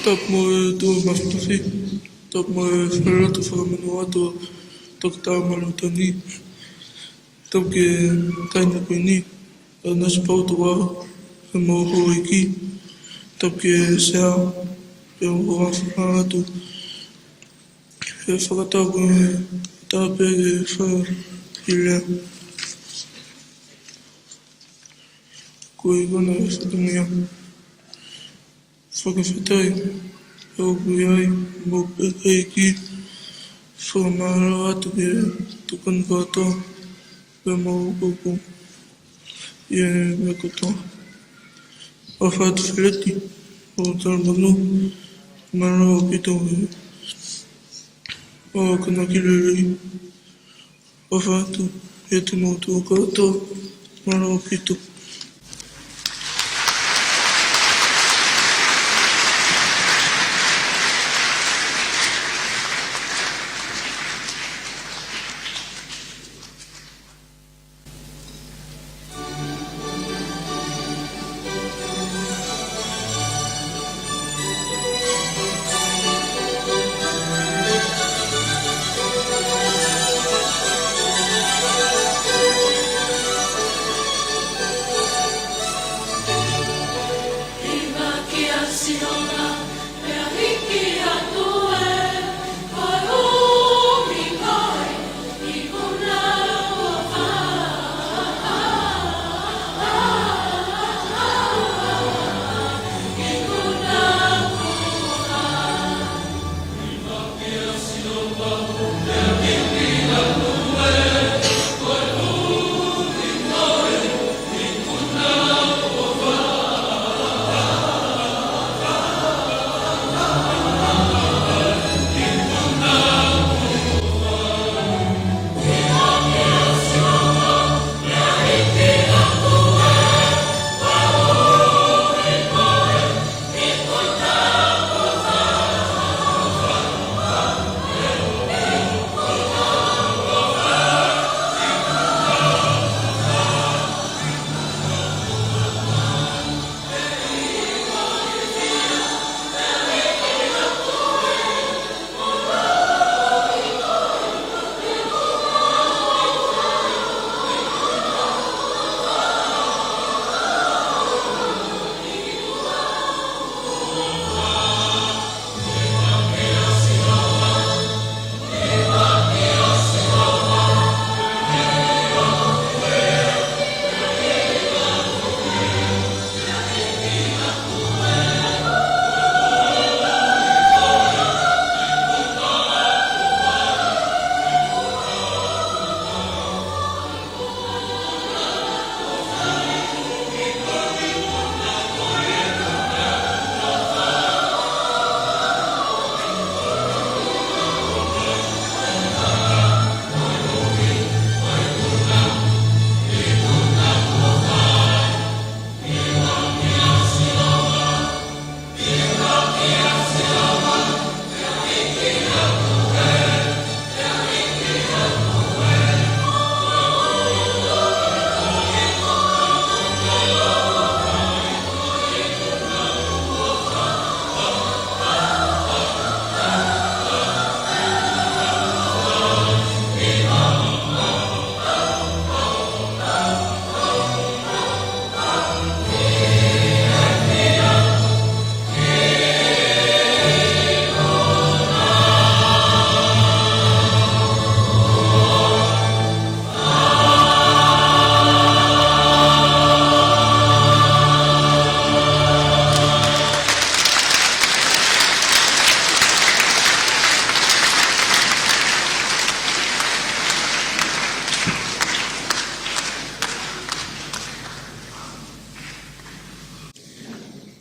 Top mo to mas pasi. Top mo fera to fera menua to kita malutani. Top ke kanya ko ni. Nas pau to wa mo ho iki. Top ke sa yo wa fa to. Fera to ta pe fa ile. Koi gona sa dunia. Whakawhitai, au kuiai, mō pekeiki, whamara atu ke tukun katoa, pe mō upu, e me katoa. Whawhatu whileti, o taramanu, mara o pito e, o kanakirerei, whawhatu, e te mō tō katoa, mara o pito.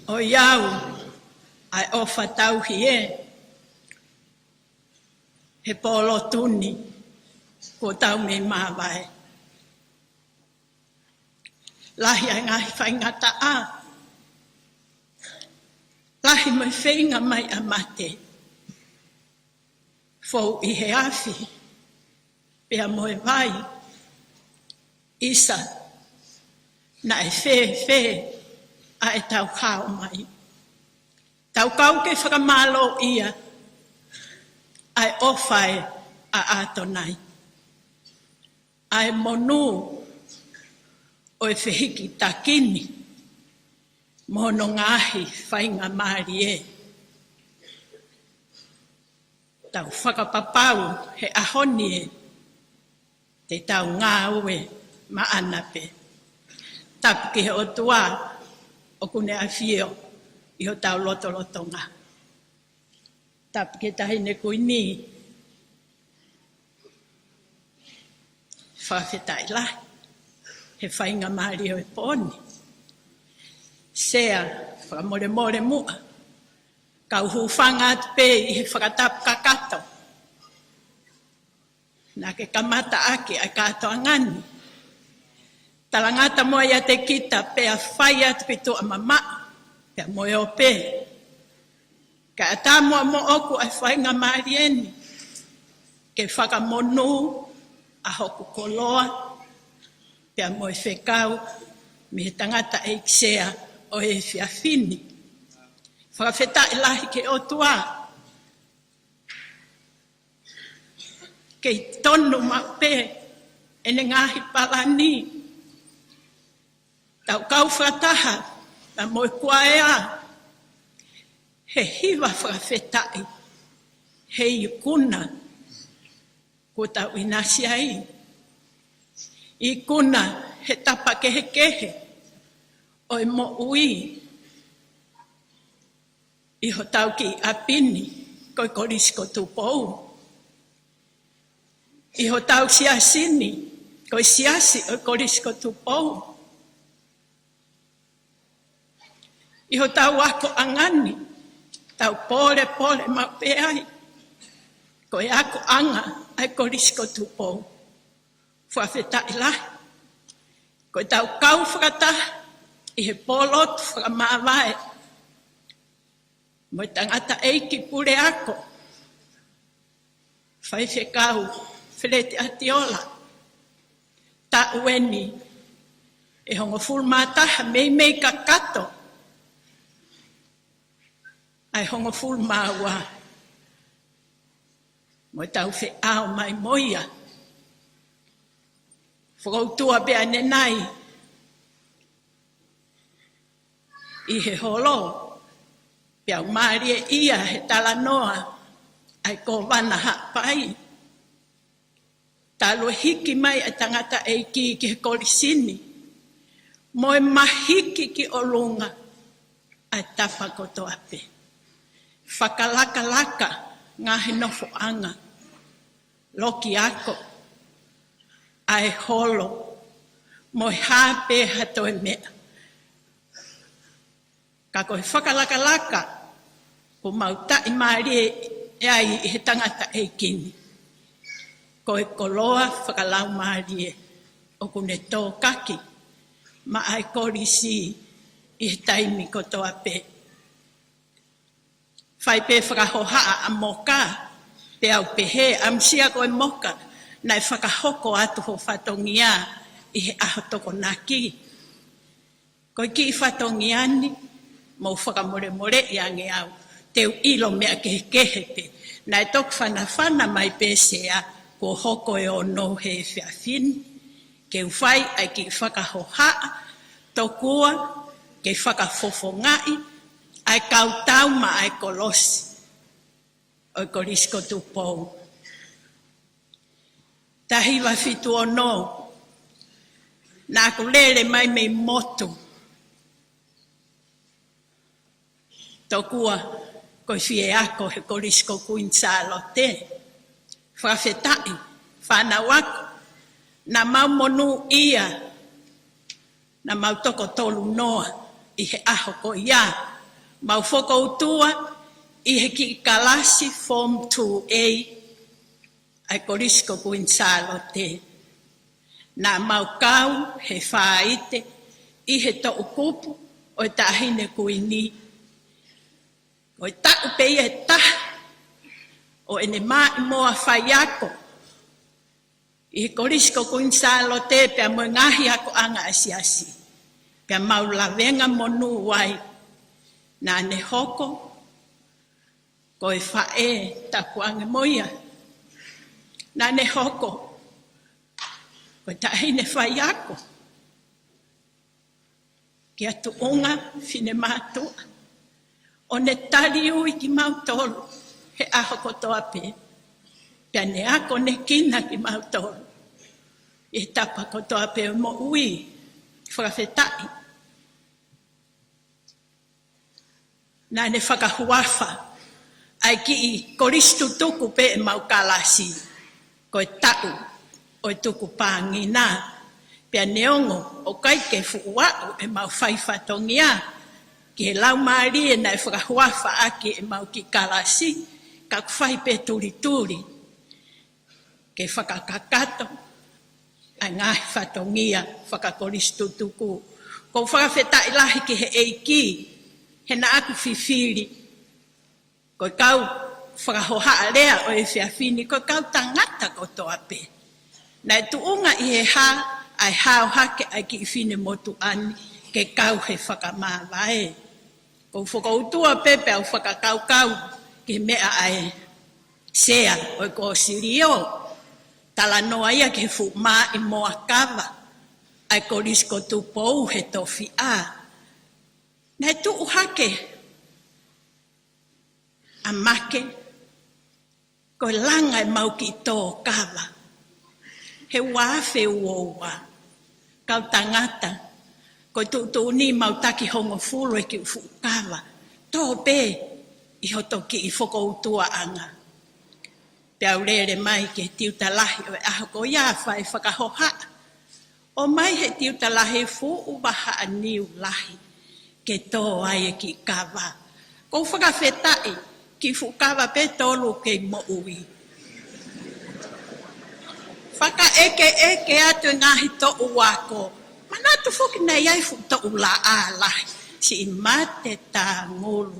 O iau, ai o whatauhi he polo tuni, ko tau me mawai. Lahi ai ngahi whaingata a. Lahi mai whainga mai a mate. Fou i he awhi, pia moe vai. Isa, na e whe, a e tau kao mai. Tau kau ke whakamalo ia ai ofai a atonai. Ai monu o e whihiki takini mono ngahi whainga maari e. Tau whakapapau he ahoni e te tau ngā ue maanape. Tapu ki he otua o kune a whio i ho tau loto-lotonga. Tapu ki tahine kuini whawhetai lai. He whainga maari o e pōni. Sea whakamore mua. Kau huwhanga atu pē i he whakatapu kakato. Nā ke kamata ake ai kato angani. Talangata moa ia te kita pēa whai atu pitu a mama. Pēa moe o pē. Ka ata moa mo oku ai whainga maari eni. Ke whakamonu a hoku koloa. Pēa moe whekau me he tangata e kisea o e whiawhini. Whakawhetai lahi ke otua. Kei tonu maupe ene ngahi palani. Tau kau whakataha na moe kuaea. He hiwa whakawhetai. He ikuna. Ko tau inasi ai. Ikuna he tapa kehe. O e mo ui. Iho tau ki apini, koi korisko tupou. Iho tau siasini, koi siasi o korisko tupou. Iho tau ako angani, tau pole maupe ai. Koi ako anga ai korisko tupou. Whawhetai lai. Koi tau kau whakata, ihe polot whakamawai. Mo tangata eiki pure ako. Whai whekau, whelete atiola. Ta ueni, e hongo fulmataha mei kakato. Ai hongo fulmawa. Mo tau whe ao mai moia. Whakautua bea nenai. I he holo. Pia maari e ia he tala noa ai ko wana hapai. Talo hiki mai a tangata e ki he korisini. Moe mahiki ki o lunga ai tapa koto ape. Whakalaka ngahi nofo anga. Loki ako ai holo. Moe hape hato e mea. Ka koe whakalaka. Ko mautai maari e ai he tangata e kini. Koe koloa whakalau maari e o kune tō kaki. Ma ai korisi i he taimi kotoa pe. Whai pe whakahohaa a moka. Pe au pehe amsia koe moka. Nai whakahoko atu ho whatongia i he aho toko naki. Koe ki whatongiani. Mo whakamore i ange au. Teu ilo mea kehe pe. Nai tok whana mai pesea ko hoko e ono he whiawhini. Ke uwhai ai ki whakahohaa. Tokua ke whakafofo ngai. Ai kautau ma ai kolosi. O korisko tupou. Tahiwa fitu ono. Nā kulele mai mei motu. Tokua, koi fie ako he korisko kuinsalo te. Whawhetai, whanawako, na mau monu ia, na mau toko tolu noa, i he aho ko ia. Mau whoko utua, i he ki kalasi form 2A, ai korisko kuinsalo te. Na mau kau he whaite, i he to ukupu, o e tahine kuini. O e tau pei e ta, o ene mai moa whai ako. I he korisko kuinsalo te, pia mo ngahi ako anga asiasi. Pia mau lawenga monu wai, na ne hoko, Koe whae taku ange moia. Nā ne hoko. Koe tahine whai ako. Kia tu unga whine mātua. O ne tali ui ki mautolu. He aho kotoa pē. Pia ne ako ne kina ki mautolu. E tapa kotoa pē mo ui. Whakawhetai. Nā ne whakahuafa. Ai ki I koristu tuku pe e mau kalasi. Ko e tau o e tuku pāngi nā. Pea neongo o kai ke fuuau e mau whaifatongia. Ki e lau maari e na e whakahuafa aki e mau ki kalasi. Ka kuwhai pe turi. Ke whakakakato. Ai ngahi fatongia whakakoristu tuku. Ko whakawhetai lahi ki he eiki. He na aku whiwhiri. Ko kau whakahoha rea o e whiawhini, ko kau tangata ko toa pe. Nai tuunga I he ha, ai hao hake ai ki whine motu ani, ke kau he whakamāwae. Ko whakautua pepe au whakakau ke mea ai sea o e ko sirio. Tala noa ia ke fu mā I moa kawa, ai ko risko tupou he tofi a. Nai tuu hake, a make, ko langa e mau ki tō kawa. He wāwhe uoua, kau tangata, ko tūtū ni mau taki hongo fulu e ki ufu kawa. Tō pē, I hoto ki I whakoutua anga. Pea urere mai ke tiuta lahi o e aho ko iawha e whakahoha. O mai he tiuta lahi fu ubaha a niu lahi, ke tō ai e ki kawa. Ko whakawhetai, ki fukawa pe tolu ke mo ui. Whaka eke atu ngahi to uwako. Manatu fuki na iai fu to ula a lahi. Si mate tā ngulu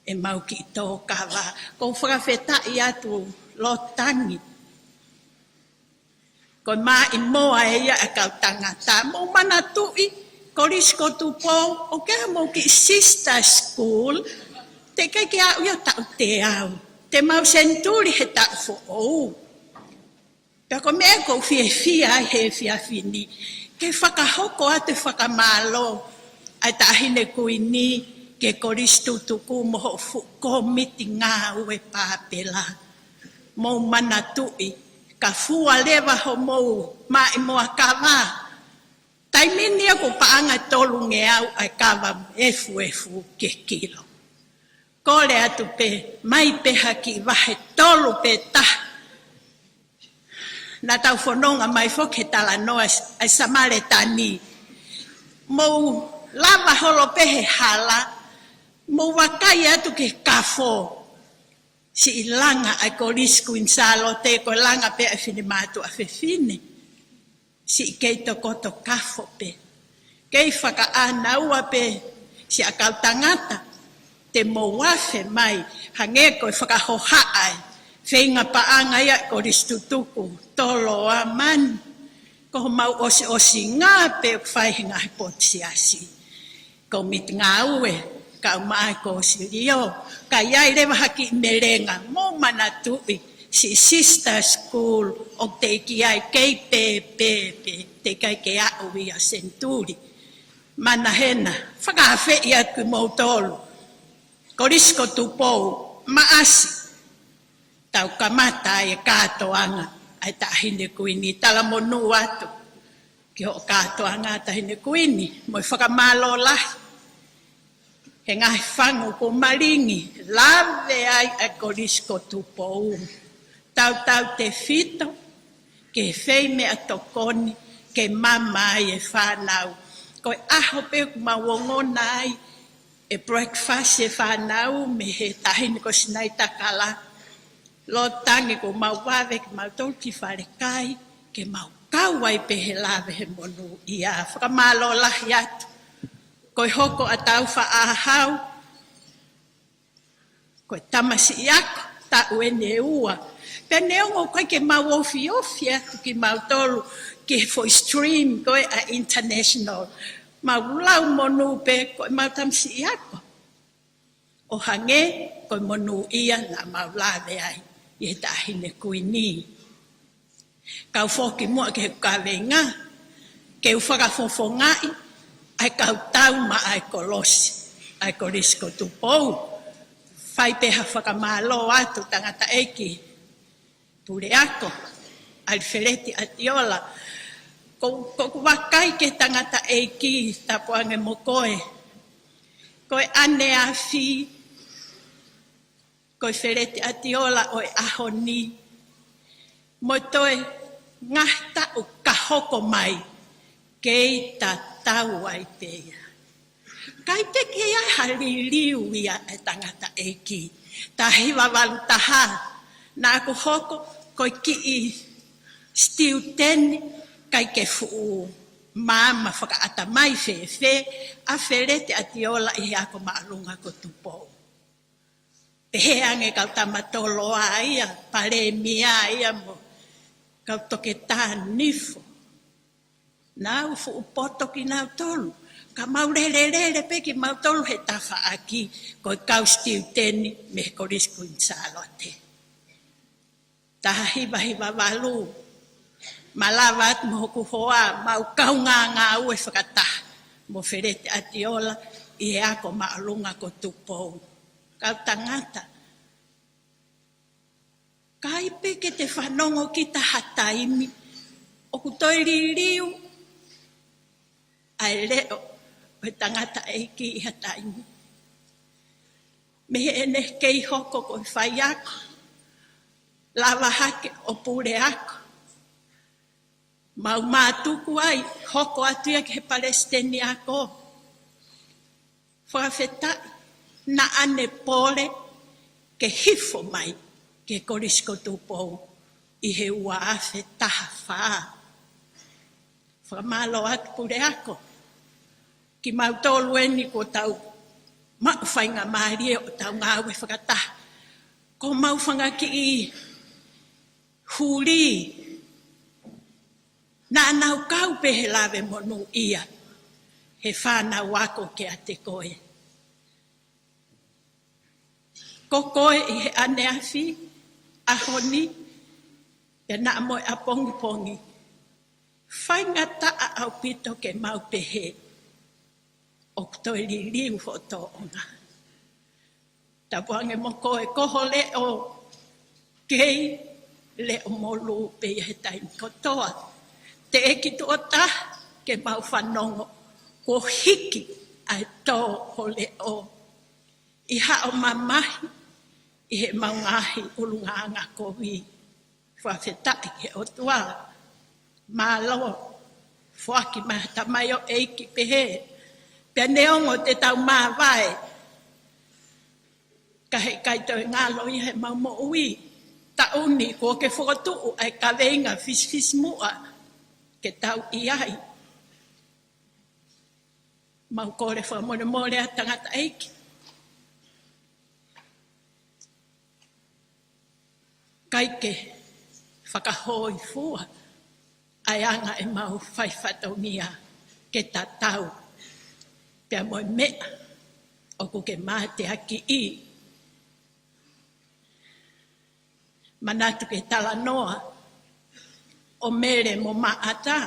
e mau ki tō kawa. Ko whakawhetai atu lo tangi. Ko mā I moa e ia e kau tangata. Mo manatu I korisko tupo o keha mo ki sister school. Te kai ki au ia tau te au. Te mau senturi he tau fo ou. Pea ko mea kou fia he fia fini. Ke whakahoko atu whakamalo. Ai tahine kui ni ke koristu tuku moho fu komiti ngā ue pāpela. Mou mana tui. Ka fua lewa ho mou mai moa kawa. Taimini aku paanga tolu nge au ai kawa efu ke kilo. Kore atu pe, mai pe haki wahe tolu pe ta. Na tau whanonga mai whoke tala noa ai samare tani. Mou lava holo pe he hala, mou wakai atu ke kafo. Si ilanga ai korisku insalo te ko langa pe ai whine mātu a whewhine. Si keito koto kafo pe. Kei whaka anaua pe, si akau tangata. Te mo wafe mai, hange ko whakahoha ai, whenga paanga ia ko ristutuku, tolo a man, ko mau osi ngā pe whaihinga he potsiasi. Ko mit ngā ue, ka umai ko sirio, ka iai rewa haki merenga, mo mana tui, si sister school, o te ki ai kei pepe, te kai ke au ia senturi. Mana hena, whakawhe ia ku mau tolu. Korisko tupou, maasi. Tau kamata e kātoanga, ai tahine kuini, tala monu atu. Ki ho kātoanga tahine kuini, moi whakamalo lahi. He ngahi whangu ko maringi, lave ai e korisko tupou. Tau te fito, ke whei mea tokoni, ke mama ai e whanau. Koe aho pe kumawongona ai, e breakfast e whanau me he tahini ko sinai takala. Lo tangi ko mau wawe ke mau tauti wharekai, ke mau kawai pe he lawe he monu ia. Whakamalo lahi atu. Koe hoko a tau whaahau. Koe tamasi ako, tau e ne ua. Pe neongo koe ke mau ofi atu ki mau tolu, ke for stream koe a international. Mau lau monu pe koe mau tamsi ako. o hange ko monu ia na maulave ai i he tahine kuini. Kau foki mua ke kawenga, ke whakafofongai, ai kau tau ma ai kolosi, ai korisko tupou. Whai peha whakamalo atu tangata eki, pure ako, ai whereti atiola. Ko wakai ke tangata eki tapuange mo koe. Koe ane a fi, koe whereti atiola oi ahoni. Mo toe ngahta o kahoko mai, kei ta tau ai peia. Kai te ke ai haliliu ia e tangata eki. Ta hiwa walu taha, na aku hoko koe ki i stiu teni, kai ke fuu mama whakaata mai whewhe, a wherete atiola i ako maalunga ko tupou. Te heange kau tamatoloa ia, pare mia ia mo, kau toke tā nifo. Nau fuu poto ki nau tolu, ka maurelelele peki mau tolu he tafa aki, koi kau stiu teni me korisku insalote. Taha hiwa walu, malawat mo hoku hoa, mau kau ngā ue whakata, mo wherete atiola, i ako maalunga ko tupou. Kau tangata. Kai peke te whanongo ki ta hataimi, o kutoi ririu, ai leo, o tangata eiki i hataimi. Me ene kei hoko ko i whai ako, lawa hake o pure ako. Mau mātuku ai, hoko atuia ke he Palestini ako. Whawhetai, na ane pole ke hifo mai ke korisko tupou i he ua awhe taha whaa. Whamalo atu pure ako. Ki mau tolu eni ko tau mau whainga maarie o tau ngāwe whakataha. Ko mau whanga ki i huri. Nā nau kau pehe lawe monu ia. He whānau ako ke a te koe. Ko koe i he ane awhi, ahoni, e nā moe a pongi pongi. Whainga taa au pito ke mau pehe. O toi li liu ho tō onga. Tapuange mo koe koho le o kei le o molu pe he taimi kotoa. Te eki tuo ta ke mau whanongo ko hiki ai tō ho le o. I hao mamahi i he maungahi ulunganga ko wi. Whawhetai he o tua. Māloa. Whaki mahata mai o eiki pehe. Pea neongo te tau māwae. Ka he kaitoi ngalo i he mau mo ui. Ta uni ko ke whakatuu ai ka venga fis mua. Ke tau i ai. Mau kore whamore more a tangata eiki. Kai ke whakahoi fua. Ai anga e mau whaiwhatongia ke ta tau. Pea moe mea, o ku ke mate haki i. Manatu ke tala noa, o mere mo maata.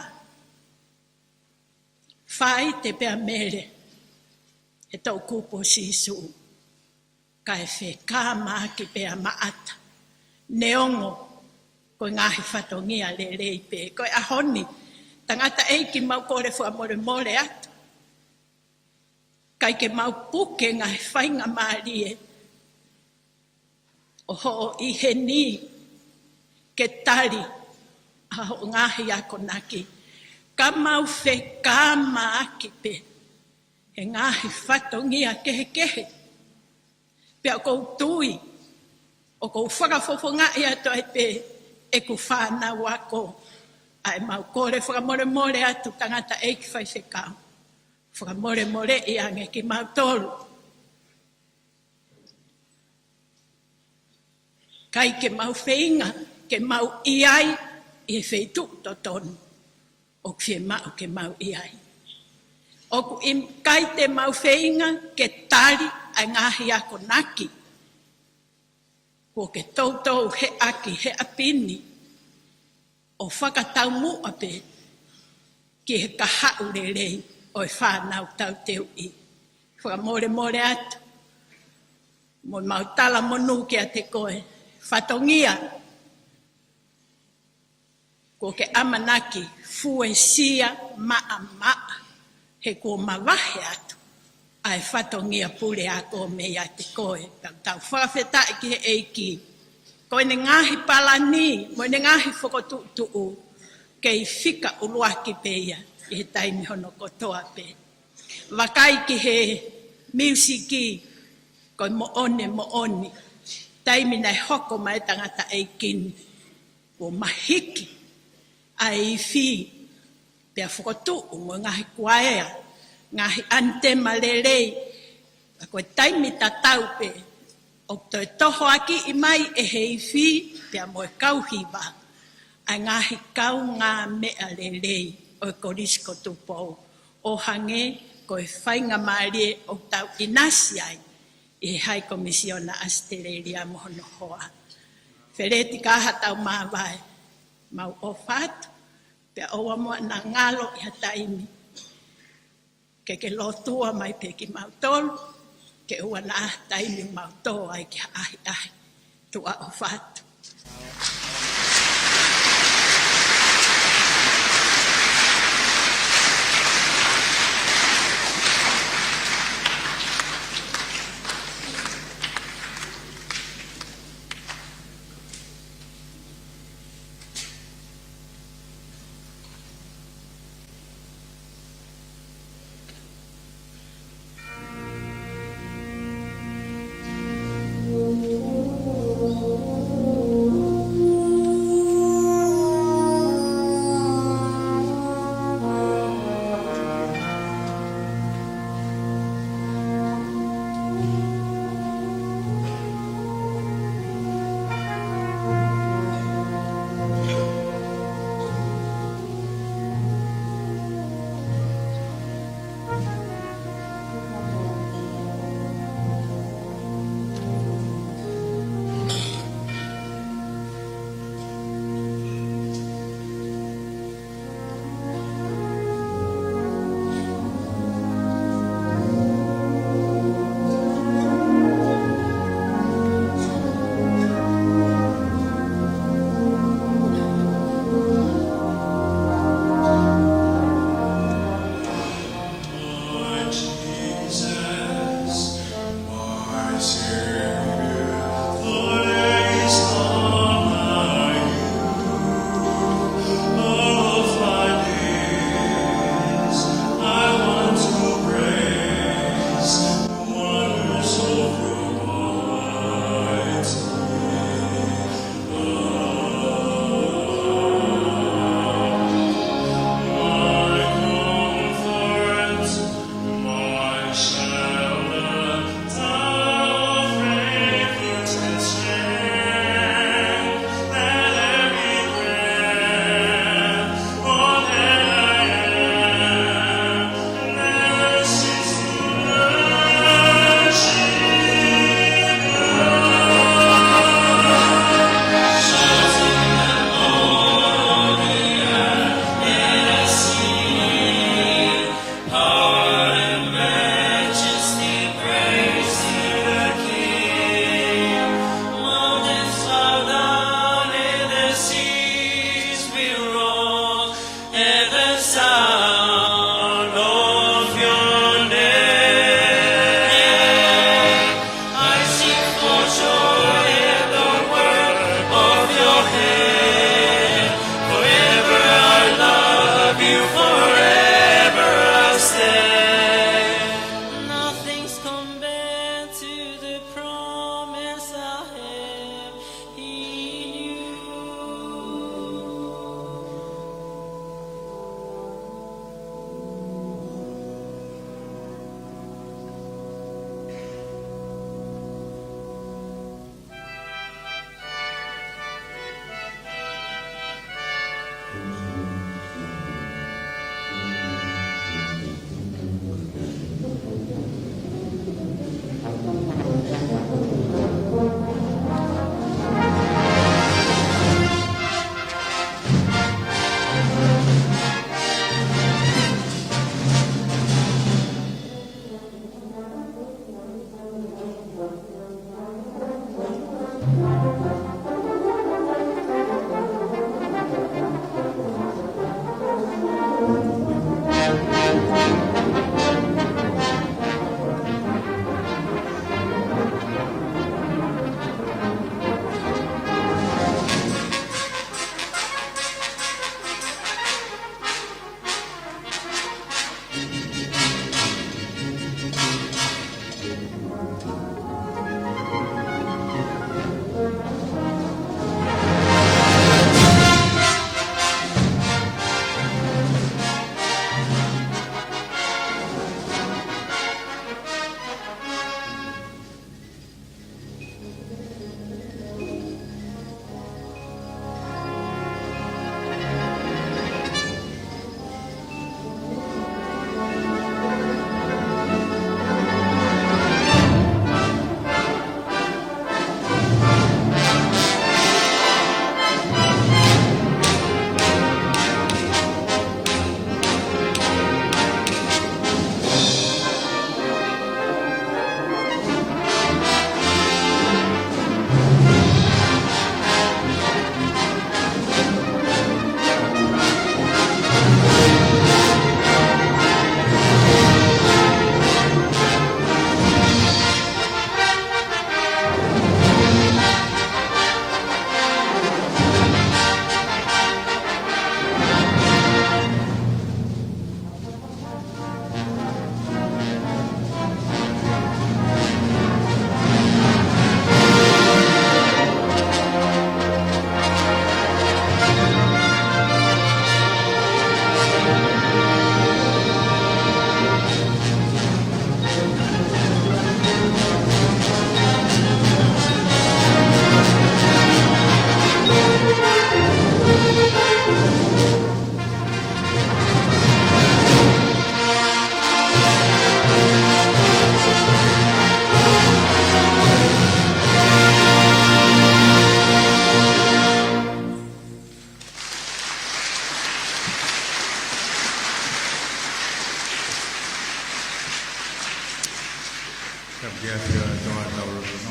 Whai te pea mere, e tau kupo sisu. Ka e whe kā maaki pea maata. Neongo, koe ngahi whatongia le reipe. Koe ahoni, tangata eiki mau kore fua more atu. Kai ke mau puke ngai whainga maarie. Oho i he ni ke tari a ho ngahi ako naki. Ka mau whe kā maaki pe. He ngahi whatongia kehe. Pea kou tui. O kou whakafofo ngai ato e pe e ku whāna wako. Ai mau kore whakamore atu tangata eiki whai whekau. Whakamore i ange ki mau tolu. Kai ke mau wheinga, ke mau iai, i he wheitu to tonu. O ke mau ke mau iai. O ku im kai te mau wheinga, ke tari ai ngahi ako naki. Ko ke tautou he aki he apini. O whakatau mua pe. Ki he kahau lelei o e whanau tau teu i. Whakamore more atu. Mo mautala monu ki a te koe. Whatongia. Ko ke amanaki fue sia maa maa. He ko mawahe atu. Ai whatongia pule ako me a te koe. Tau whawheta ki he eiki. Ko ne ngahi palani, mo ne ngahi whakotu'u. Kei whika uluaki peia. I he taimi hono kotoa pe. Wakai ki he musiki. Ko mo oni. Taimi nei hoko mai tangata eikini. Ko mahiki. Ai whi. Pea whakotu'u mo ngahi kuaea. Ngahi ante malelei. Ko taimi tatau pe. O toi toho aki i mai e hei whi. Pea mo e kauhiwa. Ai ngahi kau ngā mea lelei. O e korisko tupou. O hange ko e whainga marie o tau inasi ai. I hai komisiona Australia mohono hoa. Whereti kaha tau mawai. Mau o whatu. Pea oa mua na ngalo i hataimi. Ke lotua mai pe ki mau tolu. Ke ua na taimi mau toa ai ki ahi. Tua o whatu.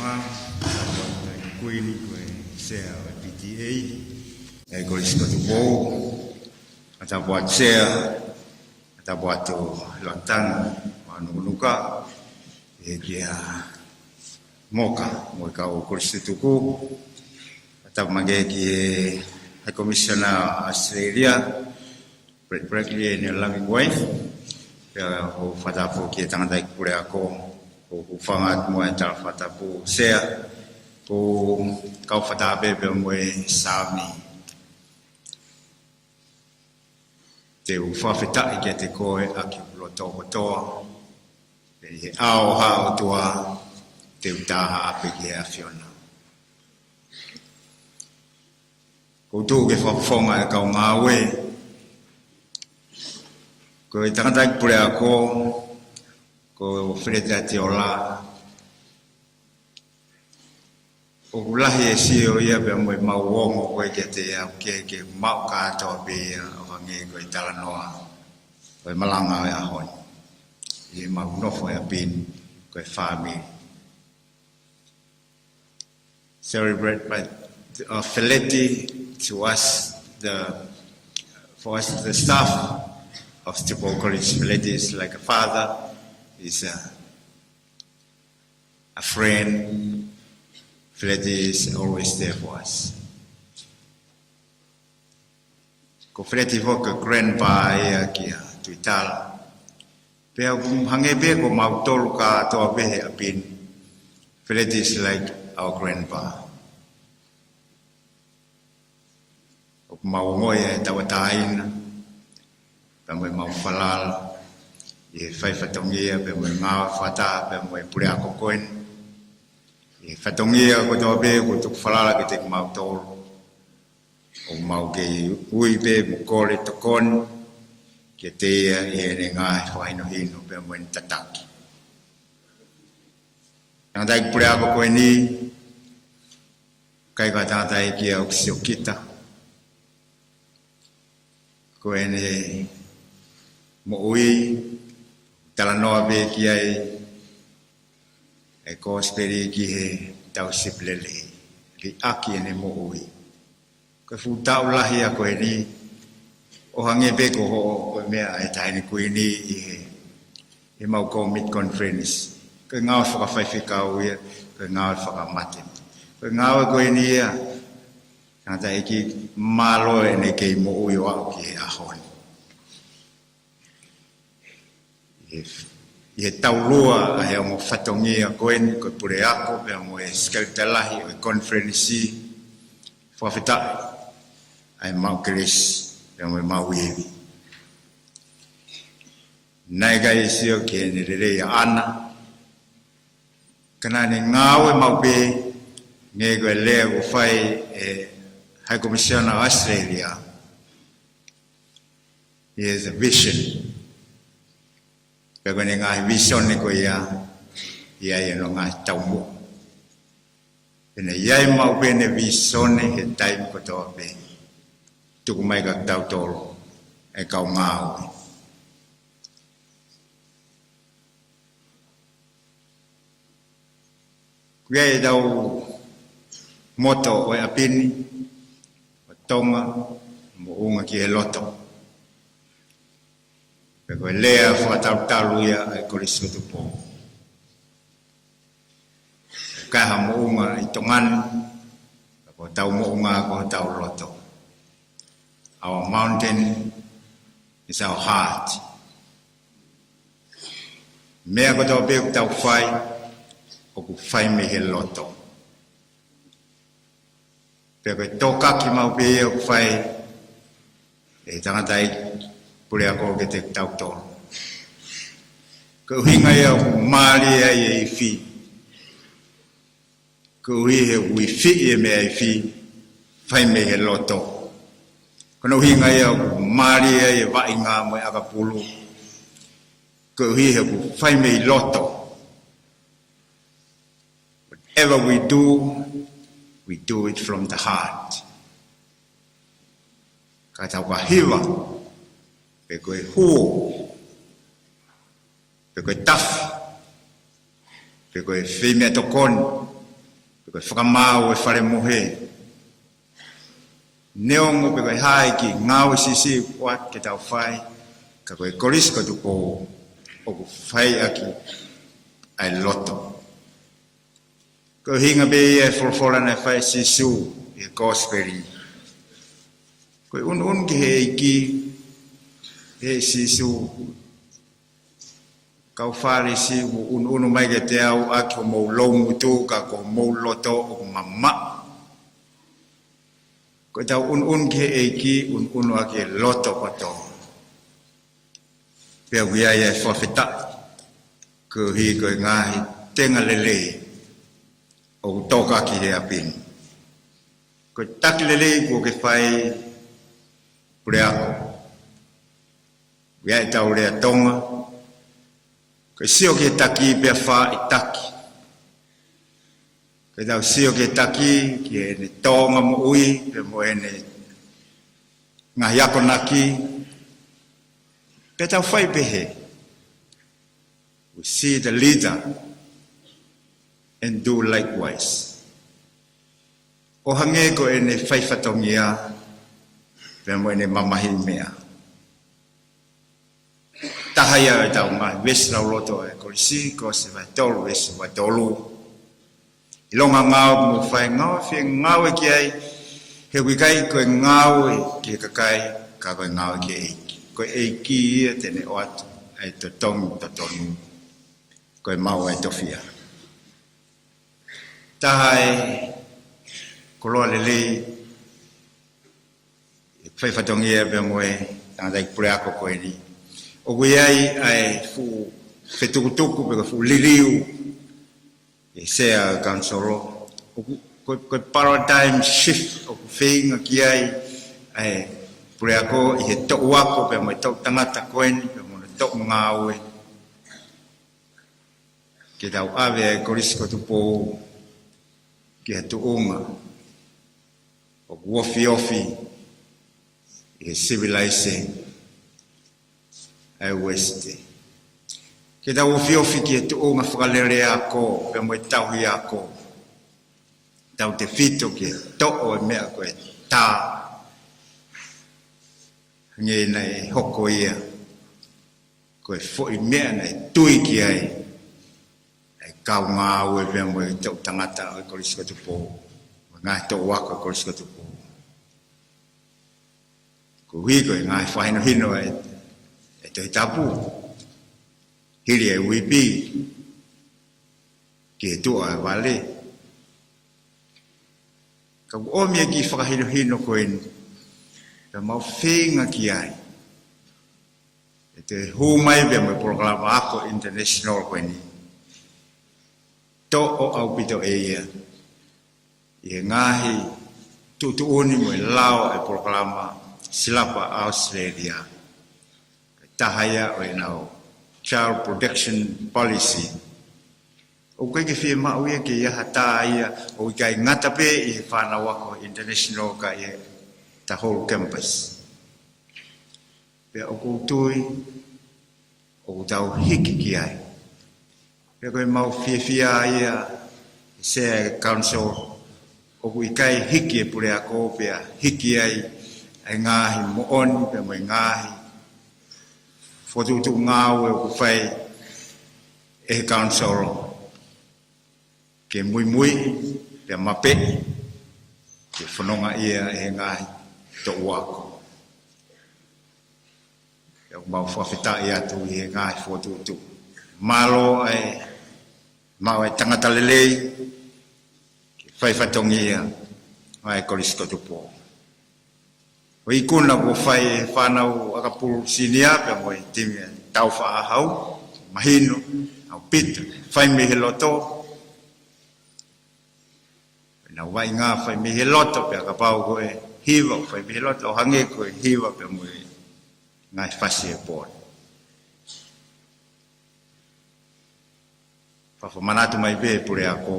Tama, Queen, Share, PTA, Egoist to Bow, at a boat share, at a boat to Lantan, Manuka, Egia Moka, Moka, Kurstituku, at a Magegi, a commissioner Australia, Bradley and your loving wife, who Fatapo Kitangai Pureako. Ko fangat mo ang tarfata po siya ko kau fatabe be mo sami te u fa fita igete ko aki loto to e au ha tua te utaha apige afiona ko tu ke fa fonga ka ngawe ko itanga pure ako ko freda tiola o lahi e sio ia be mo mauongo ko ke ya ke mau ka to be vangi ko italanoa ko malanga ya hon i mau no fo ya bin ko family celebrate by Feleti to us the staff of Stipo College. Feleti is like a father, is a friend. Feleti is always there for us. Ko Feleti ho ka grandpa ia kia tuitala. Pea hangepe ko mautolu ka toa behe apin. Feleti is like our grandpa. Mau ngoe tawatain, pemoi mau falal, ye fai fatongia, pemoi ngau fata, pemoi puri ako koin, ye fatongia ko tobe ko tuk falala kitik mau tol, o mau ke uibe mukore tokon, ke tea ye nengai fai no hino pemoi tataki. Yang dai puri ako koin ni, kai kata tai kia oksio kita. Ko ene mo ui talanoa be kiai e ko speri ki he tau siplele ki aki ene mo ui ko fu tau lahi a ko eni o hange be ko ho ko mea e taini ku ini e mau ko mid conference ko ngau fa fa fika ui ko ngau fa mate ko ngau ko eni ya kata iki malo ene ke mo uyo ki ahon ye taulua ai mo fatongia koen ko pure ako be mo skeltalahi o conference for fita ai mau kris be mo mau yevi nai ga isio ke ne re ana kana ne ngawe mau be ngego le o fai High Commissioner Australia is a vision. Pagani nga vision ni ko ya no nga taumo. Ina yai mau bene vision ni time ko to be. Tu mai ka tau tolo e kau ngau. Kuya dau moto o apini tonga mo unga ki e loto pe ko lea fa tau ia e koriso tu po ka ha mo unga i tongan ko tau mo unga ko tau loto. Our mountain is our heart. Mea ko tau pe tau fai o ku fai me he loto. Pero toka ki mau be o fai e tanga dai pure ako ke te tau to ko hinga ia mali ai fi ko wi fi e me ai fi fai me he loto kono hinga ia mali ai va inga mo aka pulu ko fai me loto. Whatever we do it from the heart. Kata wahiwa, pekoe huo, pekoe taf, pekoe femia tokon, koe whakamau e whare mohe. Neongo pe koe hae ki ngau sisi wat ke tau whai, ka koe koris ko tupo o ku whai aki ai loto. Ko hinga be e wholwhora na whai sisu e gospeli. Koe un ki he iki, he sisu, kau whare si un mai ke te au aki o mou longu tu ka ko mou loto o mama. Ko tau un ki he iki un aki loto pato. Pea wia ia e whawhita, ko hi koe ngahi tenga lele o toka ki he apin. Ko taki lele ko ke whai pure ako. Wia e tau rea tonga, ko sio ke taki pe fa itaki. Ko tau sio ke taki ki ne tonga mo ui pe mo ene ngahi ako naki. Pe tau fai pe he. We see the leader and do likewise. O hange ko ene fai fatongia pe mo ene mamahi mea. Tahaya e tau mai, wes rau roto e korisi, ko se vai tolu, wes vai tolu. Ilonga ngau mo fai ngau, fie ngau e ki ai, he wikai koe ngau e ki kakai, ka koe ngau e ki eiki. Koe eiki ia tene o atu, ai to tongu, to tonu, koe mau ai tofia. Tahai, koloa lelei, fai fatongia pe moe, tangatai pure ako koe ni. O guiai ai fu fetukutuku pe fu liliu e sea kansoro ko paradigm shift o feinga ki ai pure ako I he to wako pe mo to tangata koen pe mo to ngawe ke tau ave korisko tupo ki tu unga o wofi e civilizing ai weste. Ke tau ofi ki tu o nga whakalere ako, pe mo I tau hi ako. Tau te fito ki to o e mea koe tā. Nge nei hoko ia. Koe fo I mea nei tui ki ai. Ai kau ngā ue pe mo I tau tangata o koriska tupo. Ngā to wako koriska tupo. Ko hui koe ngā whahino hino ai. Te tapu hiri e wipi ki tua vale ka o me ki whakahino hino koen ka mau whenga ki ai te humai be mo programa ako international koen to o au pito e ia I ngahi tutuuni mo lao e programa silapa Australia tahaya o nao child protection policy o kai ke fie ma uia ke ia hata ia o kai ngata pe I whana wako international ka ia the whole campus pe o kutui o tau hiki ki ai pe koe mau fie ia se council o kui kai hiki e pure ako pe hiki ai ngahi mo oni pe mo ngahi Fotu tu ngau e ku fai e council ke mui pe mape ke whanonga ia e ngai to wako. E mau whawhita ia tu I e ngai fotu tu. Malo e mau e tangata lelei ke fai whatongi ia ngai korisko tupo. O ikuna ko fai whanau akapuru sinia pe mo I timi tau whaahau, mahino, au pita, fai mihe loto. Nau wai ngā fai mihe loto pe akapau ko e hiwa, fai mihe loto, o hange ko e hiwa pe mo I ngai whasi e pōne. Whawhamanatu mai pe pure ako,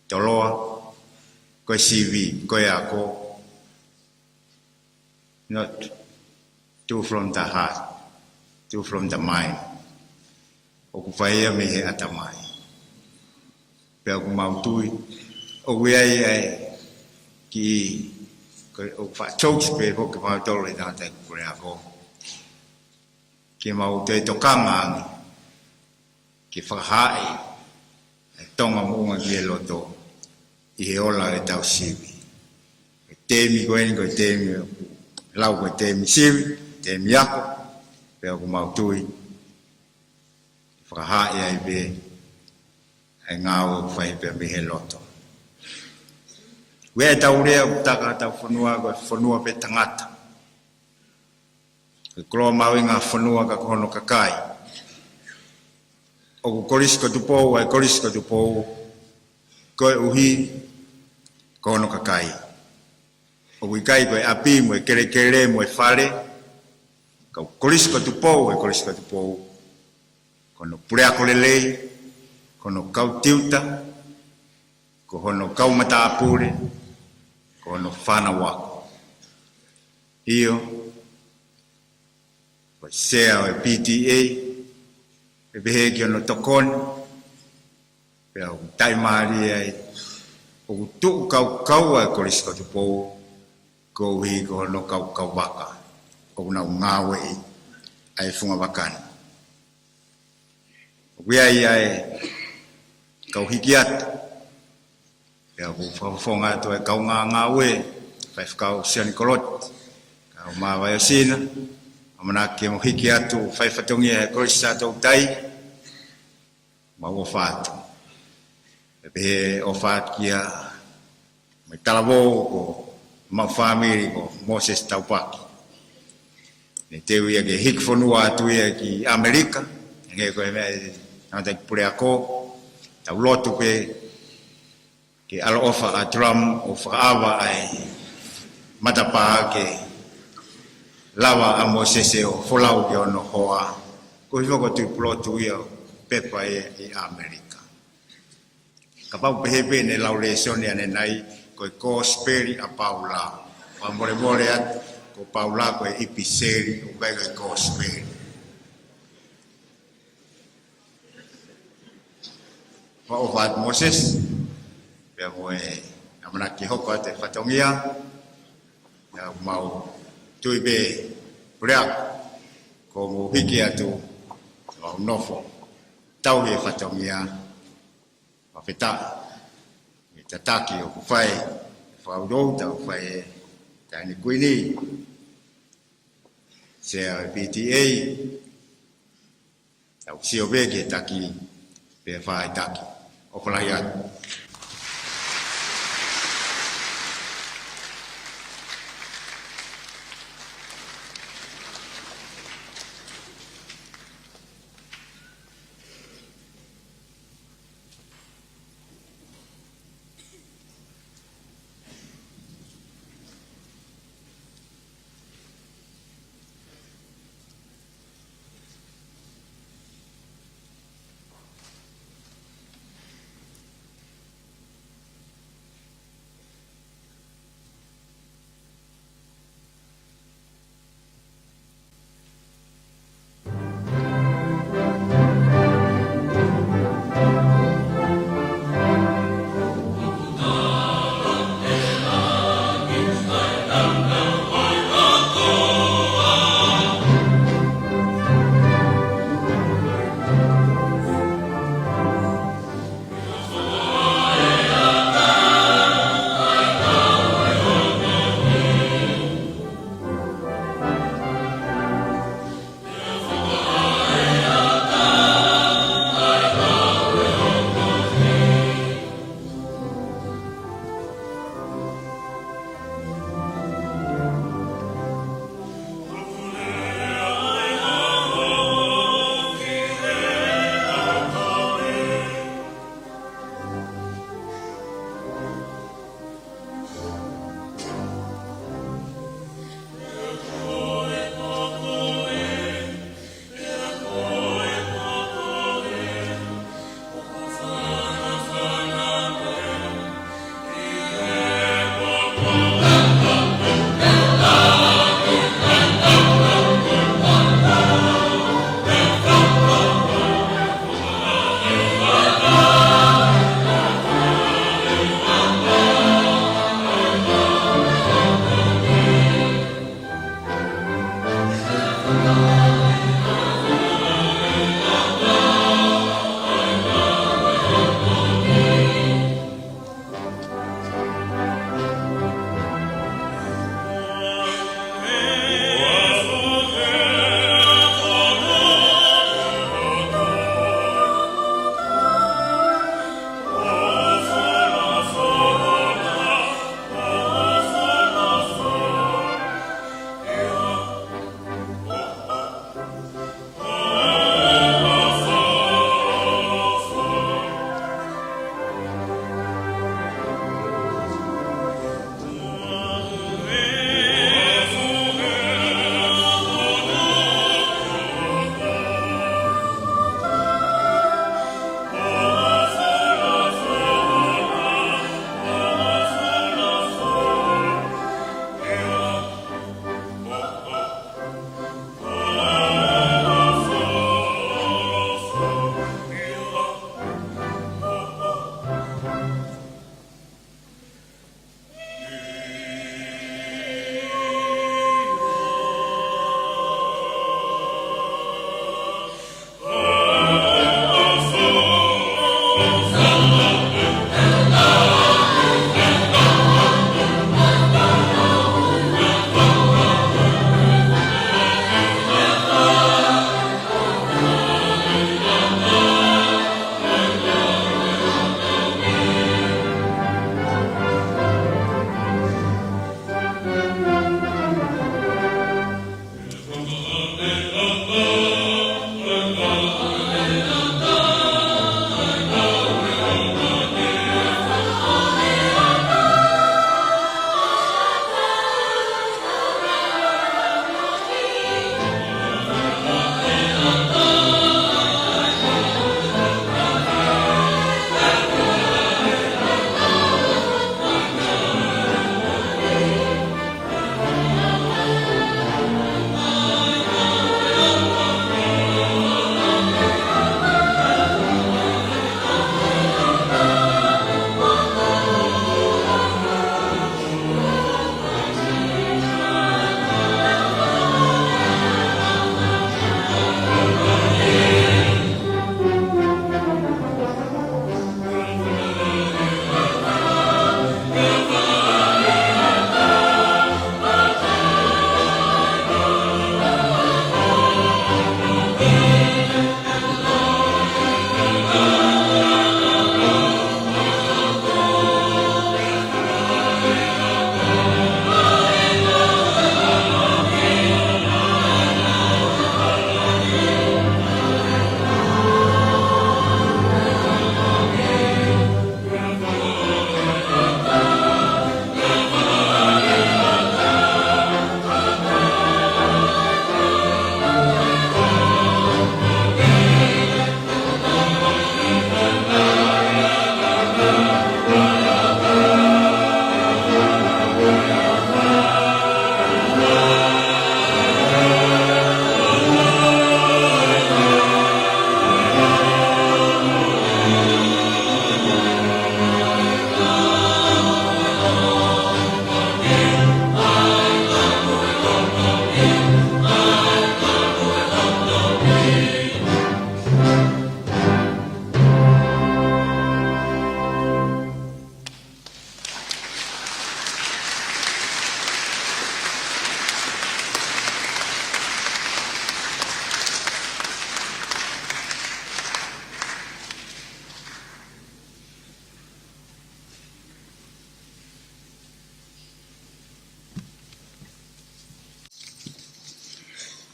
toloa, koe CV, koe ako, not two from the heart, two from the mind. O ku whaia me he atamai. Pea ku mautui, o wiai ai ki o fa chokes pe ko ke ma tole na te kure ako ki mau te tokanga ki whakahai e tonga munga ki e loto i he ola e tau siwi e temi koeni ko e temi lau ko e temi siwi temi ako pe ako mau tui whakahai ai pe e ngāo whai pe mi he loto wea tau rea utaka tau whanua ko e whanua pe tangata ke kroa mau i ngā whanua ka kono kakai o ku koris ko tupou ai koris ko tupou ko e uhi kono kakai o ku ikai ko e api mo e kere kere mo e whare ka koris ko tupou ai koris ko tupou kono purea ko lelei kono kau tiuta ko hono kau mata apure kono whana wako iyo ko sea o e PTA e behe ki ono tokon pe au taimari ai o tu kau ai koris ko tupou ko hi ko no kau waka o na ngawe ai funga wakan we ai kau hikiat ya bu fonga to e kau ngawe fa kau sian kolot kau ma wa sina amana ke mo hikiat tu fa fatongi e koris sa to tai ma wo fat be o fat kia me talavo ko ma family ko Moses Taupaki ne te uia ke hik fonua tu ia ki Amerika nge ko me anda pure ako tau lotu pe ke alo ofa a drum o ava ai matapa ke lava a Moses o folau ke ono hoa ko hiko tu plotu ia pepa i Amerika kapau pehepe ne laureson ya ne nai ko Gospel a Paula pa more ko Paula ko episeri o ba ko Gospel pa o vat Moses pe mo amana ki hoko te fatongia ya mau tuibe break ko mo hiki atu o nofo tau he fatongia pa feta tataki o kufai faudo tau fai tani kuini se PTA tau siobe ke taki pe fai taki o pelayan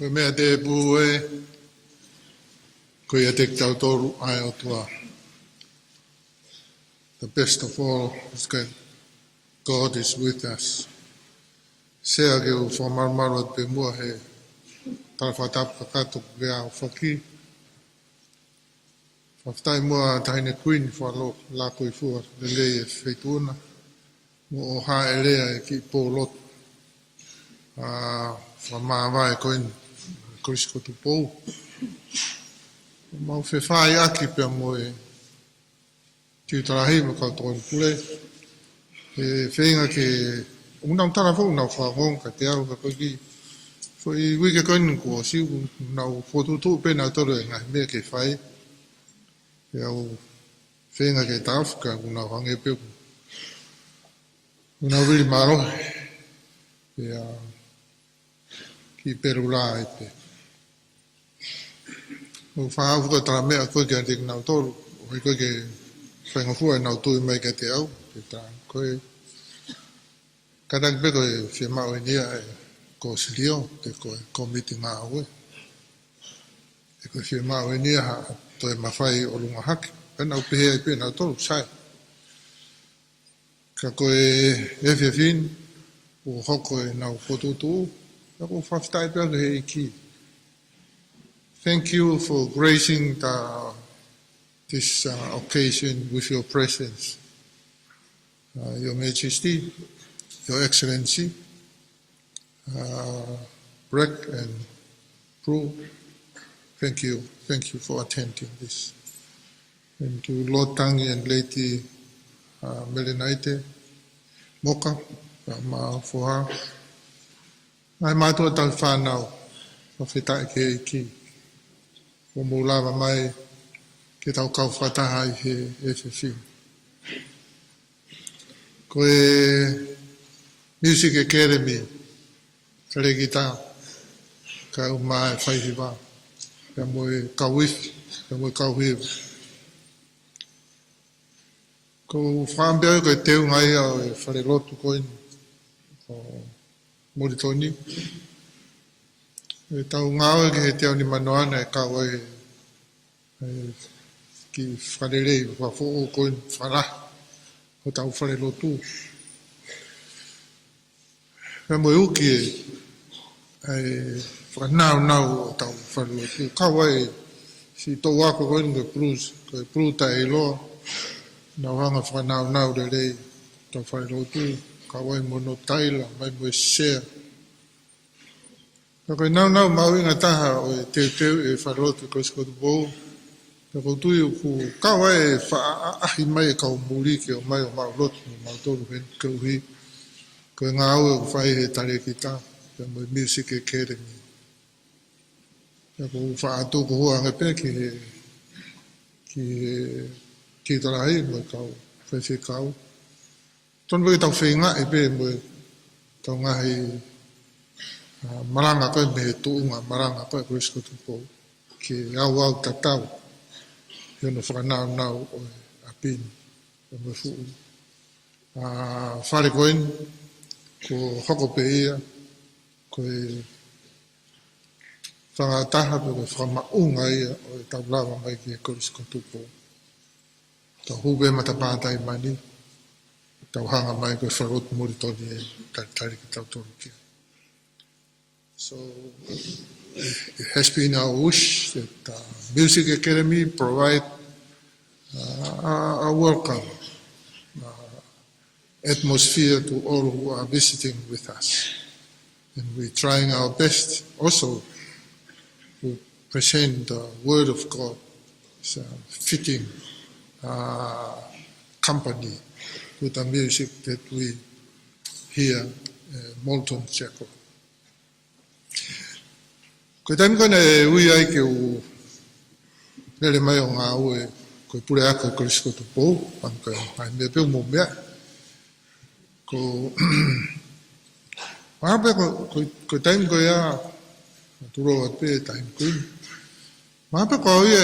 Koe mea te pū koe ia te tau toru ai o tua. The best of all is that God is with us. Sea ke o whamarmaro at pe mua he tarawhatapu kakato ke au whaki. Whaftai mua tahine queen whalo la koe fua le lei e whaituuna. Mo o hae lea e ki pō lotu. Whamāwai koe Krisko tu pou. Mau whewhai aki pia moe tiutarahi ma kautoa pule. E whenga ke unau tara fau nau whahong ka te au ka koe ki. Fai wike koe nukua siu nau whotutu pena toro e ngahi mea ke whai. E au whenga ke tāwhika unau hange peu. Unau wiri marohe. E ki peru la e pe. O whaawu ka tara mea koe ke ante nau toru. O koe ke whainga fua nau tui mai ka te au. Te tā koe. Katang pe koe whia mau e nia e ko silio. Te koe komiti ngā aue. E koe whia mau e nia ha toe mawhai o lunga haki. Pena upehea i pe nau toru sai. Ka koe e whia whin. O hoko e nau whotutu. Ka koe whaftai pia ke he iki. Thank you for gracing this occasion with your presence. Your Majesty, Your Excellency, Breck and Prue, thank you for attending this. And to Lord Tangi and Lady Melinaite, Moka, Ma'afoha, ai mātua tau whānau, whawhetai ke iki. O mūlawa mai ke tau kau whataha i he FFI. Koe Music Academy, ka regi tā, ka umae whaihiwa, ka moe kauifi, ka moe kauhiwa. Ko whaambea koe teu ngai au e whare lotu koe o Moritoni. E tau ngāo ke he teo ni manoana e kaua ki wharerei wa fōo koe whara o tau whare lotu. Ka moe uki e whanau o tau whare lotu. Kaua e si tō wako koe koe Bruce, koe Pruta e loa. Nau hanga whanau re rei tau whare lotu. Kaua e mono taila, mai moe share. Ka koe nau mau inga taha o e teu e wharotu koe skotu pou. Ka kou tui o ku kawa e whaahi mai e kau muri ki o mai o mau lotu o mau toru hen kauhi. Koe ngā au e ku whai he tare ki tā. Ka moe Music Academy. Ka kou whaatō ko hoa ngai pē ki tarahi moe kau whaiwhi kau. Tonu wai tau whinga e pē moe tau ngahi maranga koe me he tuunga, maranga koe koe skotu pou. Ke au tatau. Hiono whakanau o apini. O me fuu. Whare koen, ko hoko pe ia, koe whangataha pe koe whamaunga ia o e tau lawa mai ki e koe skotu pou. Tau hube matapātai mani. Tau hanga mai koe wharotu Moritoni e tari ki tau toru kia. So it has been our wish that Music Academy provide a welcome atmosphere to all who are visiting with us. And we're trying our best also to present the Word of God as a fitting company to the music that we hear Molten Chapel. Koe taimi koe ne ui ai ke u nere mai o ngā ue koe pure aka koe skotu pou, pan koe mai mea peu mō mea. Ko Mahape koe taimi koe a turo at pe taimi koe. Mahape koe ia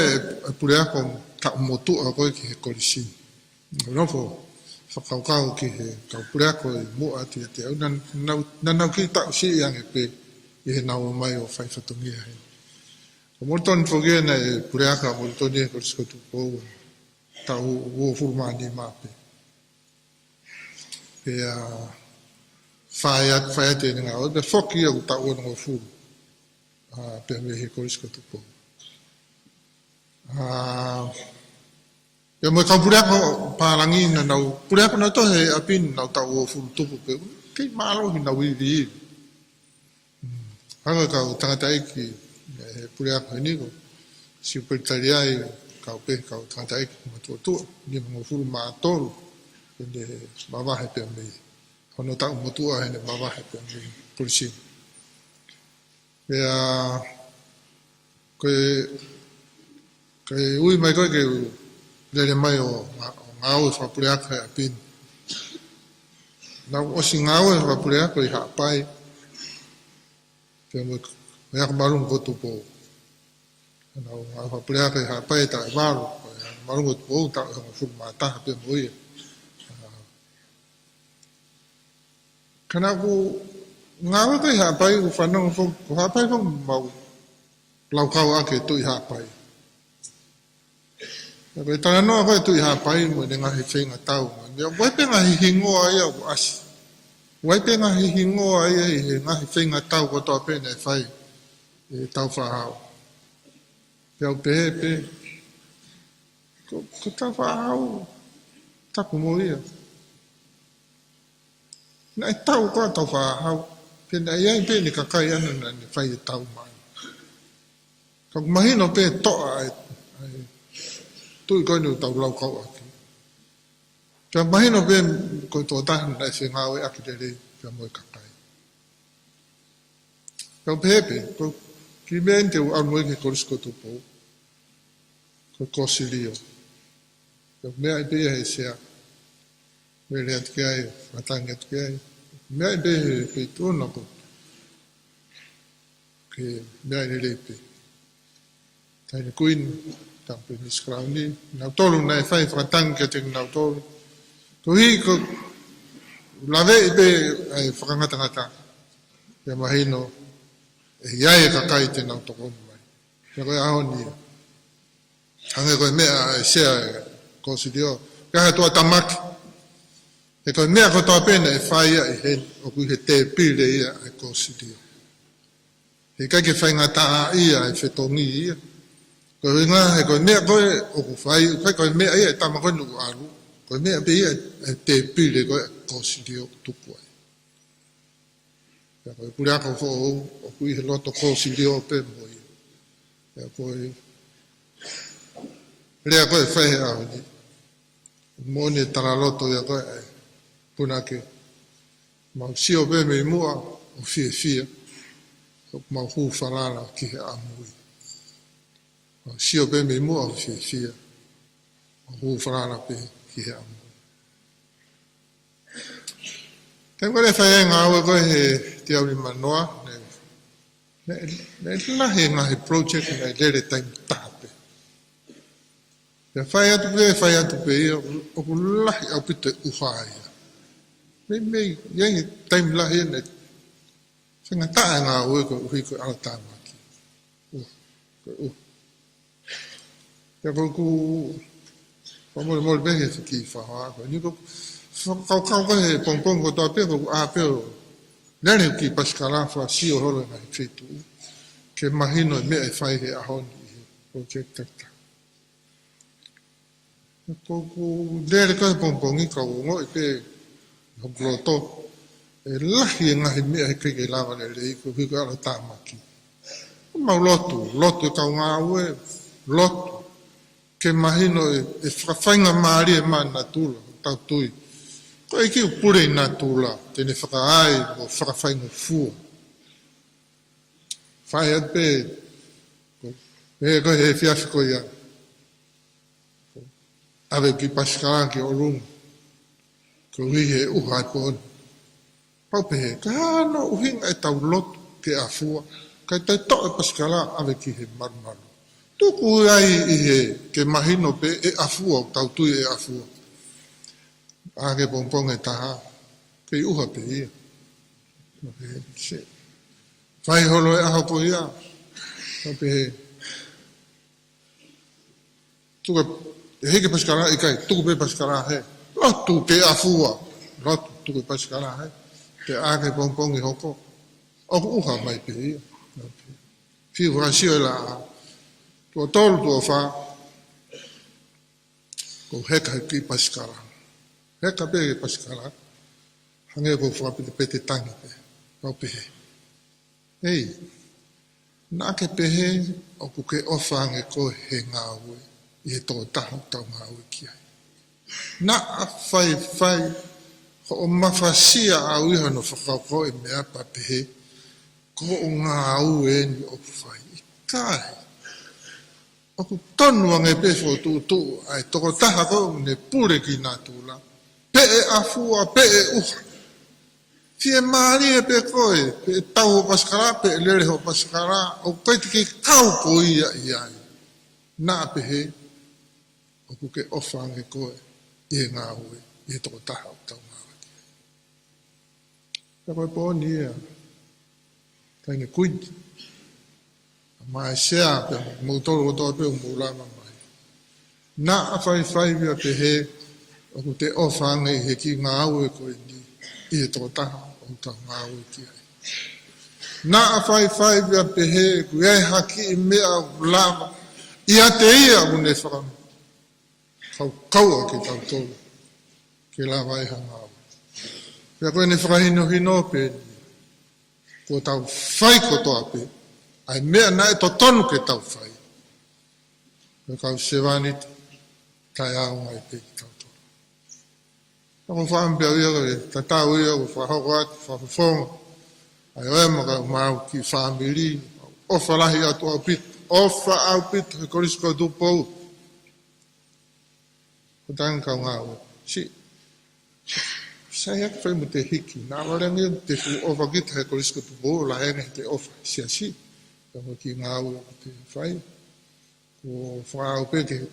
e pure aka ta umotu a koe ki he korisi. Nofo whakaukau ki he kau pure aka e mua ati a te au. Nanau ki ta usi i ange pe he nau mai o whai whatongia hei. O morton whogea na e pureaka mortoni e korisko tupou tau uo furumani mape. Pe a whae te nga o te whoki au tau o ngo furu. Pe a me he korisko tupou. Ia mo kau pureaka parangi na nau pureaka na to he apin nau tau o furu tupu pe kei malo hi nau iri. Hanga kau tangata iki he pureaka he niko. Si upetariai kau pe kau tangata iki matua ni mo furu maatoru. Pende mawahe pe mei. Hono tau motua hene mawahe pe mei. Polisi. Pea koe ui mai koe ke lele mai o ngau e whapureaka e apin. Nau osi ngau e whapureaka i haapai. Pea mo ako marungu kotu po. Nau ngau whapureaka i haapai ta e maru. Marungu kotu po ta e hongo fuku maataha pe mo ia. Kana ku ngāwa kai hapai u whanau ko hapai whang mau lau kau ake tu i hapai. Koe tana noa koe tu i hapai mo ne ngahi whenga tau. Waipe ngahi hingoa ia u asi. Waipe ngahi hingoa ia i he ngahi whenga tau ko toa pene whai e tau whahau. Pea upehe pe. Ko tau whahau tapu mo ia. Na e tau koa tau whahau. Pena iai pe ni kakai anu na ni whai e tau mai. Kau mahino pe toa tui koe ni tau lau kau aki. Pea mahino pe koe tō tahan na e whengau e aki tere pea moe kakai. Kau pepe, ki meen te u anuwe ke korisko tupo. Koe kosirio. Pea mea i pe he sea. Mea le atu ke ai, matangi atu ke ai. Mea i pe he tūna ko. Ke mea i le pe. Taini kuin, tampe ni skrauni. Nau tolu na e whai whakatangi ke te nau tolu. Ko hi ko lawe i pe ai whakangata-ngata. Pea mahino e iai e kakai te nau toko mai. Pea koe aho ni. Hange koe mea e sea e kosirio. Kaha tua tamaki. E koe mea ko toa pena e whaia i he o kui he te pire ia e kosirio. He kai ke whaingata a ia e whetongi ia. Koe ngā he koe mea koe o ku whai, koe mea ia e tamakonu u aru. Koe mea pe ia e te pire koe e kosirio tupu ai. Pea koe pureaka o kui he loto kosirio pe mo ia. Pea koe rea koe whahe aho ni. Mone taraloto ia koe ai. Punake, mau sio pe me mua o fia, mau hu wharara ki he amui. Mau sio pe me mua o fia, mau hu wharara pe ki he amui. Tengo le whae ngā ua koe he te auri manoa, ne lahe ngā he project ngai lere taimi tāpe. Pea whae atu pe ia, o ku lahi au pito uhai. Mei, iai taimi lahi ene, whenga tae ngā ue ko uhi ko ala tāmaki. Pea ko whamore mole behe whiki whahoa ko. Ni ko kau ko he pongpong ko toa pia ko a peo. Nere ki paskala wha sio horo ngai whetu. Ke mahino e mea e whai he ahoni i he project tata. Ko nere ko he pongpongi ka ungo i pe hokloto e lahi e ngahi mea he kei lawa le rei ko hiko ala tāmaki. Mau lotu e kau ngā ue, lotu. Ke mahino e whakawhainga maari e maa natula, tau tui. Ko e ki upure i natula, tene whakaai o whakawhainga fua. Whai at pe, e koe he whiawhi ko ia. Awe ki paskara ki o rungu. Ko hui he uhai pōni. Paupe he, ka hana uhinga e tau lotu ke a fua. Kai tai to e paskala ave ki he marumaru. Tuku ai i he ke mahino pe e a fua, tau tui e a fua. A ke pompong e taha, ke uha pe ia. Whai holo e aho ko ia. Ka pehe. Tuka, e heke paskara i kai, tuku pe paskara he. Lotu ke afua. Lotu tuku paskara he. Te ake pongpongi hoko. Oku uha mai pe ia. Fiu rasio e la a. Tua tolu tua wha. Ko heka ki paskara. Heka pe ke paskara. Hange ko whapite pete tangi pe. Kau pehe. Hei. Nā ke pehe o ku ke ofange ko he ngā ue. I he tō tahu tau ngā ue ki ai. Nā a whai. Ko o mawhasia a uiha no whakauko e mea pa pehe. Ko o ngā ue ni o whai. I kai. O ku tonu ange pe fo tu. Ai toko taha ko ne pure ki nā tūla. Pe e afua, pe e uha. Fie maari e pe koe, pe tau ho paskara, pe lere ho paskara, o kai te ke kau ko ia i ai. Nā pehe, o ku ke ofange koe, i ngā ue, i toko taha o tau ngā ue. Ka koe pōni ea, tainge kuiti. Mai sea, pe mūtoro o toa pe o mūlama mai. Nā a whai via pehe, o ku te ofange he ki ngā ue koe ni, i toko taha. Ta ngā ue ki ai. Nā a whai via pehe, ku ei haki i mea lama, i a te ia une whakam. Kau kaua ki tau tolu, ki la vai ha ngā ue. Pea koe ne whakahino pe, ko tau whai kotoa pe, ai mea na e to tonu ke tau whai. Pea kau sewanit, tai au ngai pe ki tau. Ako whaambea ia koe, tatau ia ko whahoko atu, whawhawhonga. Ai oe maka mau ki whaamiri, ofa lahi atu au pit, ofa au pit, he korisko tu pou. Ko tangi kau ngā ue. Sai aku whai mo te hiki, nā warengi te fu ofa kita he korisko tu pou, la hene te ofa, si. Kamo ki ngā ue te whai. Ko whaau pete,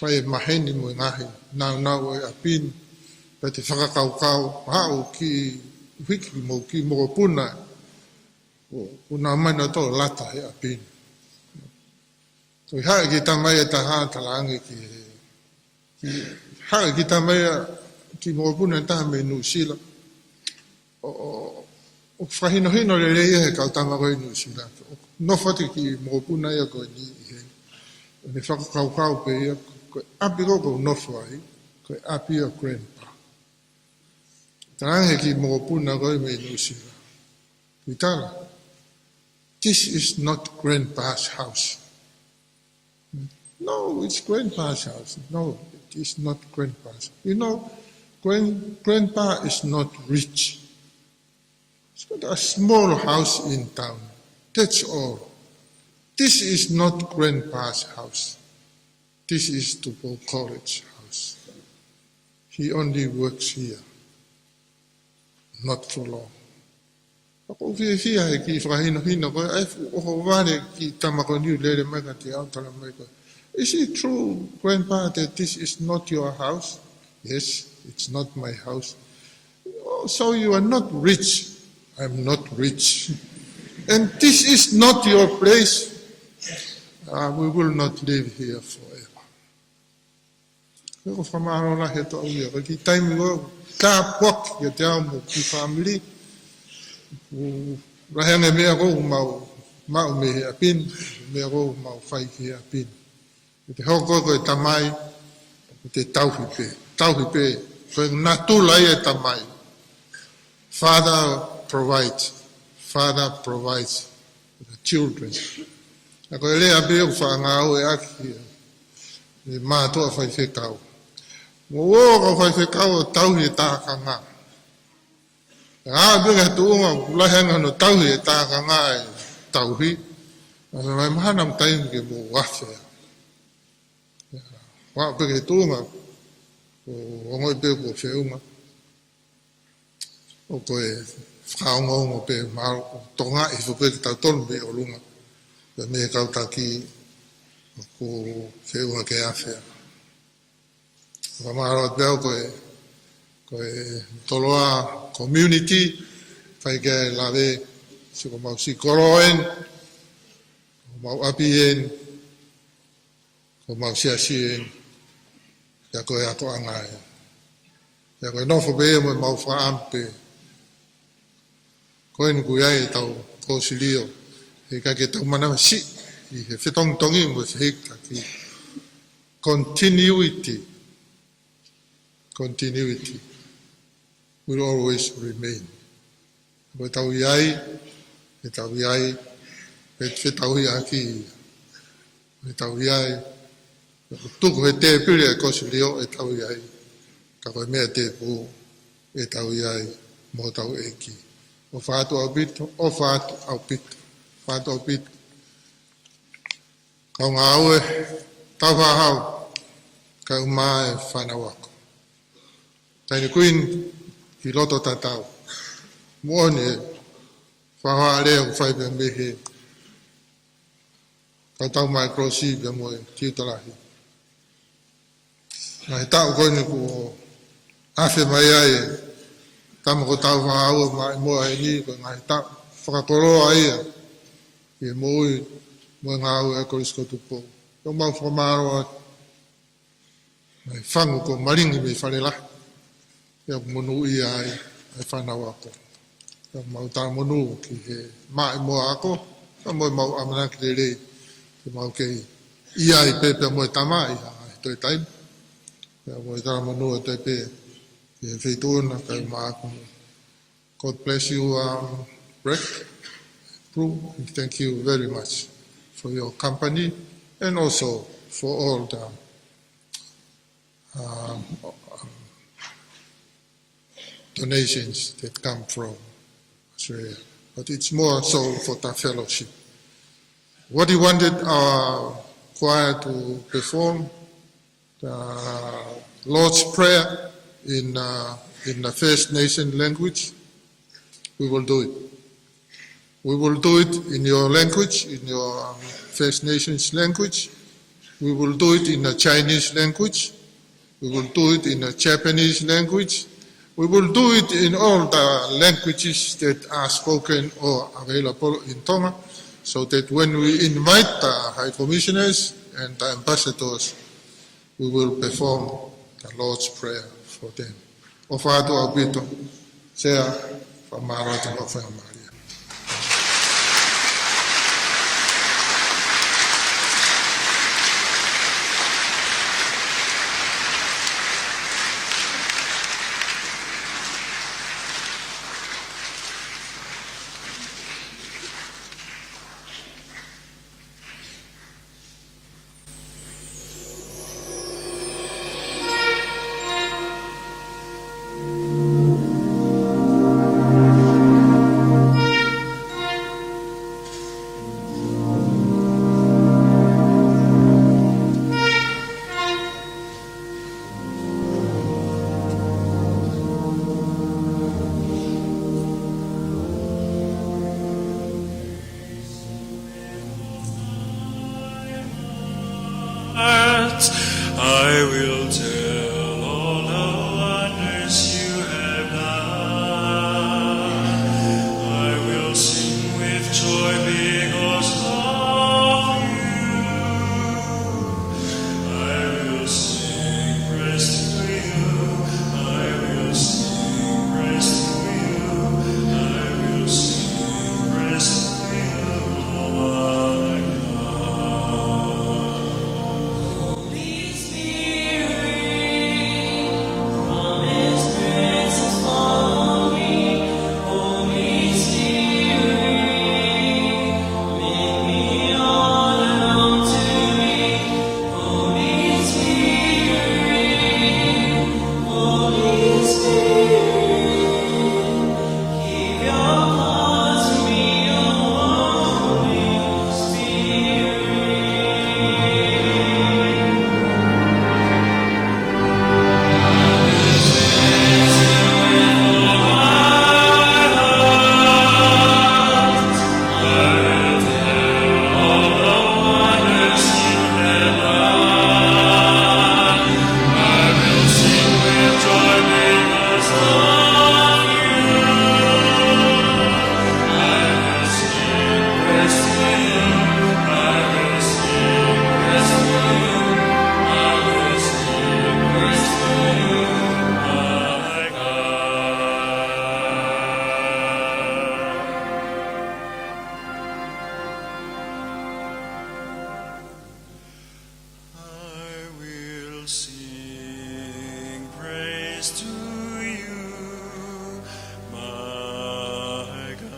whai maheni mo i ngahi, nau e apini. Pe te whakakaukau, hao ki wiki mo ki moko puna. Puna maina tō lata he apini. So i hae ki tamai e taha talangi ki hae ki tamai ki moko puna e taha me Nusila. O whahinohino le reia he kautanga koe Nusila. No whati ki moko puna ia koe ni i he. Ne whakakaukau pe ia, koe api koko nofo ai, koe api o grandpa. Tarange ki mokopuna koe me Nusila. Vitala, this is not grandpa's house. No, it's grandpa's house. No, it is not grandpa's. You know, grandpa is not rich. He's got a small house in town. That's all. This is not grandpa's house. This is Tupo College house. He only works here. Not for long. Ako fia he ki whakahino koe, ai oho wale ki tamako niu lere mega te autara mai koe. Is it true, Grandpa, that this is not your house? Yes, it's not my house. Oh, so you are not rich. I'm not rich. And this is not your place. We will not live here forever. Ko whamaro la he to au ia, ki taimi o ka pok ya te au mo ki family. Rahane mea ko mau me he apin, mea ko mau whai ki he apin. Te hoko ko e tamai, te tauhi pe, koe natula e tamai. Father provides for the children. Ako e lea pe o whaangau e aki, e mātua whai whekau. Mo o whai whekau o tauhi e tāka ngā. Ngā bega tuunga, ulahenga no tauhi e tāka ngā e tauhi. Asa mai mahanam taimi ke mo wafea. Wā peke tūnga, o ngoi pe ko whiunga, o koe whaongongo pe maro, tonga i whupeke tau tonu me o lunga, pe me kautaki ko whiunga ke awhea. Whamaro at peo koe toloa community, whai ke lawe se ko mau si koroen, ko mau apien, ko mau siasien, ya ko angai. Ya ko nofo be mo mau fa ampe. Ko en kuiai tau ko silio, e ka ke tau mana si, i he fetong tongi mo se heka ki. Continuity will always remain. Ko tau iai, e tau iai, e tau iai ki, e tau iai, tuku he te pili e kosi lio e tau iai, ka koe mea te pu e tau iai mo tau e ki. O whātu au pito, whātu au pito. Kau ngā aue, tau whāhau, kau mai whanawako. Taini kuin, i loto tatau. Muone, whaha leo whaipe mehe. Kau tau mai krosi pia moe, tiutarahi. Nai tau koini ku afe mai ai, tama ko tau whahaua mai moa e ni, ko ngai tau whakakoroa ia. I moe, moe ngā au e korisko tupo. Kau mau whamaroa, mai whangu ko maringi me wharelah. Ia monu ia ai whanau ako. Ia mau tā monu ki he mai moa ako, ia moe mau amanaki le rei, ki mau kei ia i pepe moe tama ia ai toi taim. Ia moe tā monu e toi pe, ki he whituna kai maa ako. God bless you, Brett, Prue, and thank you very much for your company and also for all the donations that come from Australia. But it's more so for the fellowship. What he wanted our choir to perform, the Lord's Prayer in the First Nation language, we will do it. We will do it in your language, in your First Nations language. We will do it in the Chinese language. We will do it in the Japanese language. We will do it in all the languages that are spoken or available in Tonga, so that when we invite the High Commissioners and the ambassadors, we will perform the Lord's Prayer for them. O whātu au pito, sea whamarata o whaamaria. I will tell all the wonders you have done. I will sing with joy because of you. I will sing praise to you. I will sing praise to you. I will sing praise to you, oh my God. Holy Spirit, come His presence follow me. Holy Spirit, may rest to you, my God.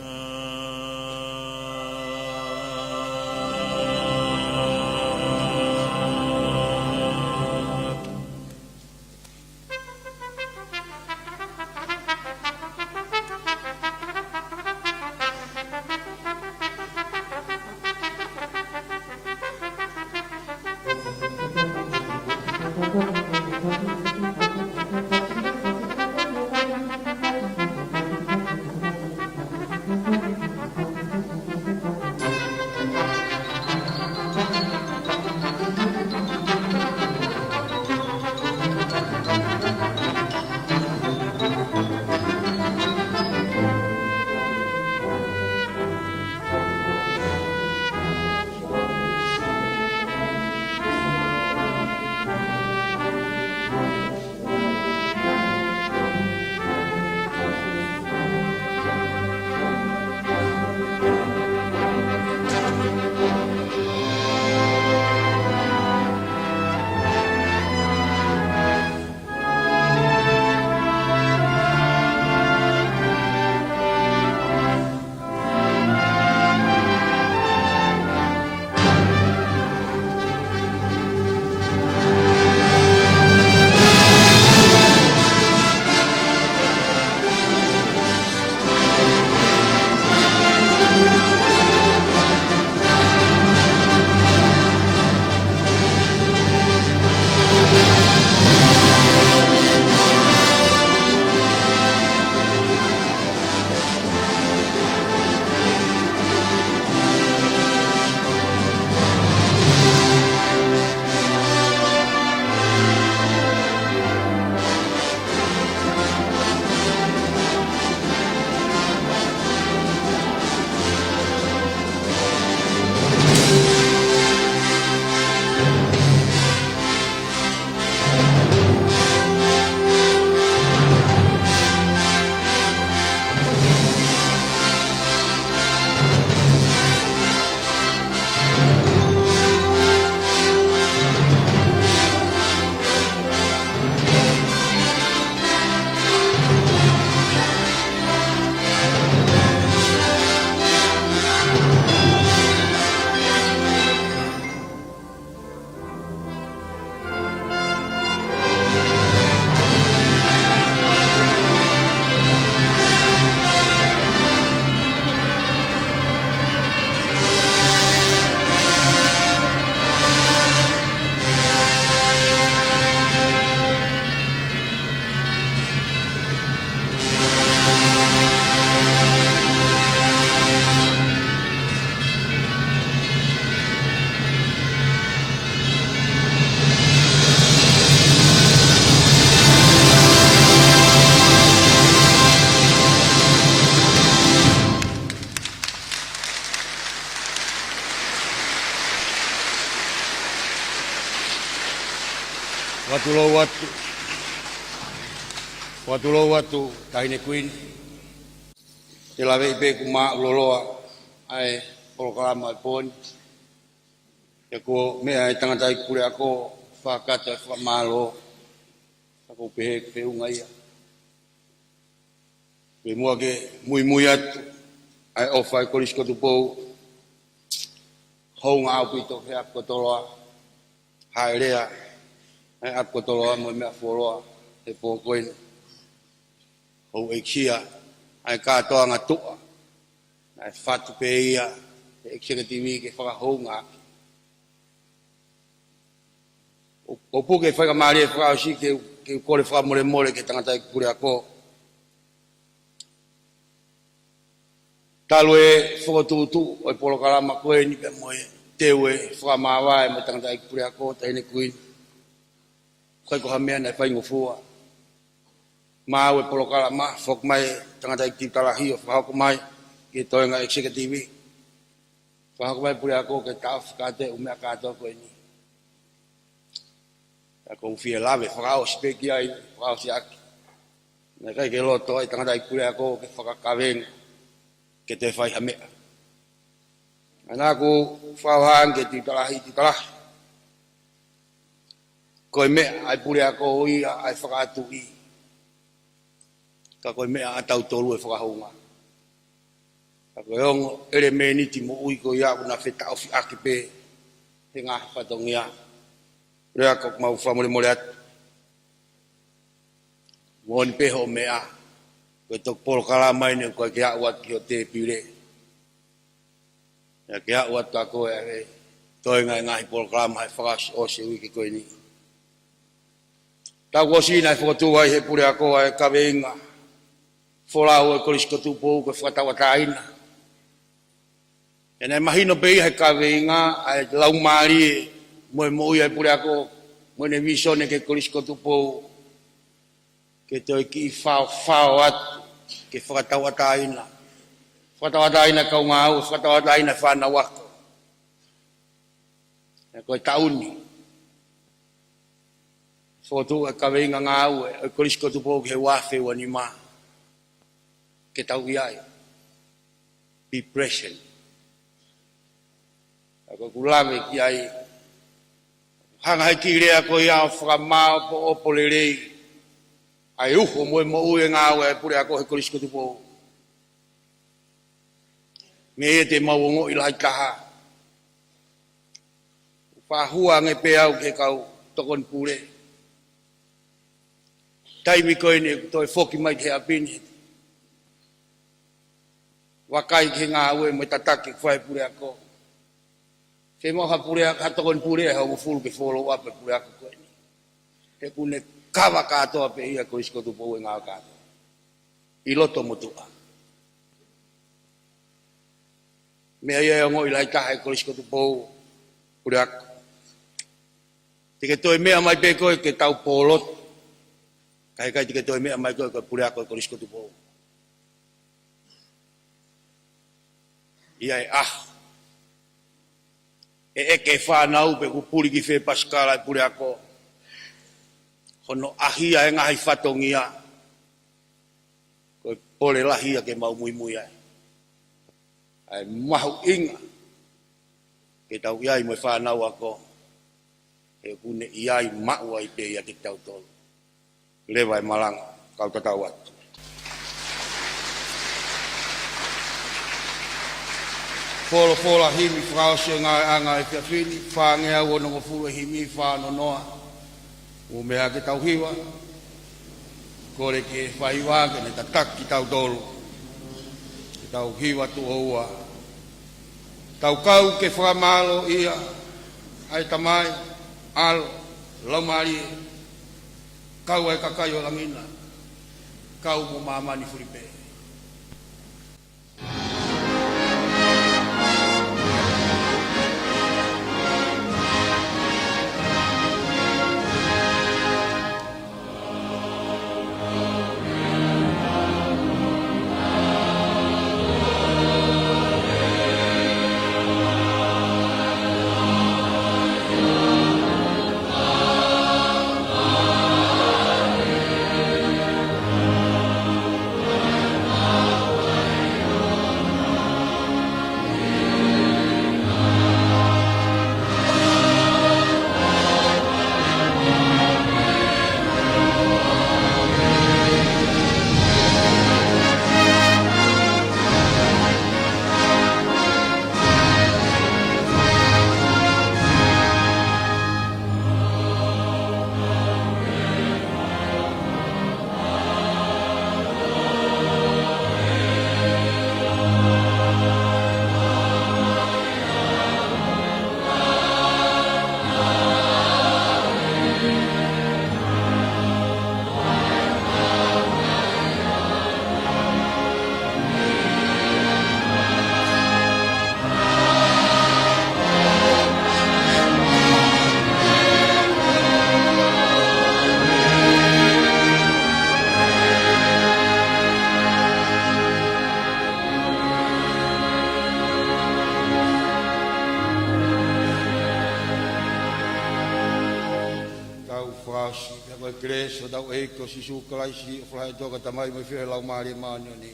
Watulo watu tahine kuin. Te lawe ipe kuma uloloa ai polokalama ai poni. Ya ko me ai tangata i kure ako whakata e whamalo. Ako pehe ke unga ia. Pe mua ke mui atu ai ofa i korisko tupou. Hounga au pito he ap kotoloa. Hae rea. Ai ap kotoloa mo mea wholoa. Te po koina. Hou e kia. Ai katoa ngā tua. Ai whatu pe ia. Te executive ke whakahounga. O puke whaika maari e whakausi ke kore whakamore more ke tangata i kure ako. Talu e whakatutu o i polokalama koe ni pe moe teu e whakamawa e me tangata i kure ako taine kuin. Kai ko hamea nei whaingo fua. Mau e polokalama whok mai tangata i titalahi o whahoko mai ke toenga executive. Whahoko mai pure ako ke tau whakate umea katoa koe ni. Ako ufia lawe, whakao speki ai, whakao si aki. Nā kai ke loto ai tangata i kure ako ke whakakawenga ke te whai hamea. Nā ku whauhaan ke titalahi. Koe mea ai pure ako ia ai whakatu i. ka koe mea atau tolu e whakahonga. Ka koe ongo, ere me niti mo ui ko ia una wheta ofi aki pe, he ngahi whatongia. Rea kok mau whamore mole atu. Mōni peho mea, koe tok polo kala mai ni koe kia uat ki o te pire. Ya kia uat ka koe e toi ngai ngahi polo kala mai whakasi o se ui ki koe ni. Tau ko sina e whakatuai he pure a koe e kawe inga. Wholau e korisko tupou koe whakatawataina. E nei mahino pei he kawe inga ai lau maari e moe moi e pure a koe moe ne visone ke korisko tupou ke toi ki whao atu ke whakatawataina. Whakatawataina kau ngau, whakatawataina whana wako. E koe tauni. Foto e kawe inga ngau e korisko tupou ke he wafe wa ni maa. Ke tau iai. Be present. Ako kulame ki ai. Hanga hai ki rea ko ia whakamao po opo le rei. Ai uho moe mo ue ngau e pure ako he korisko tupou. Me e te mawongo ilai kaha. Whahua nge pe au ke kau tokon pure. Taimi koe ne toi foki mai te apini. Wakai ke ngā ue me tataki whai pure ako. Te moha pure ako, hatokon pure hau fulu ke follow up e pure ako koe ni. Te kune kawa katoa pe ia korisko tupou e ngā katoa. I loto motua. Mea ia ngoi lai taha e korisko tupou pure ako. Te ke toi mea mai pe koe ke tau polot. Kai te ke toi mea mai koe ke pure ako e korisko tupou. Ia e E ke whanau pe kupuri ki whe paskala e pure ako. Hono ahia e ngahi whatongia. Koe pole lahia ke mau mui mui ai. Ai mahu inga. Ke tau iai mo whanau ako. E kune iai mau ai pe ia ke tau tolu. Lewa e malanga. Kau tatau atu. Fola himi whakaosio ngā anga e kia whini, whangea wana ngā furu himi whāno noa. O mea ke tau hiwa, kore ke whaiwa ke ne tatak ki tau tolu. Ke tau hiwa tu oua. Tau kau ke whakamalo ia, ai tamai, alo, laumari, kau ai kakaio langina, kau mo mamani furipe. Kreso dau eko si sukalai si fly toka tamai mai fe lau mari mani ni.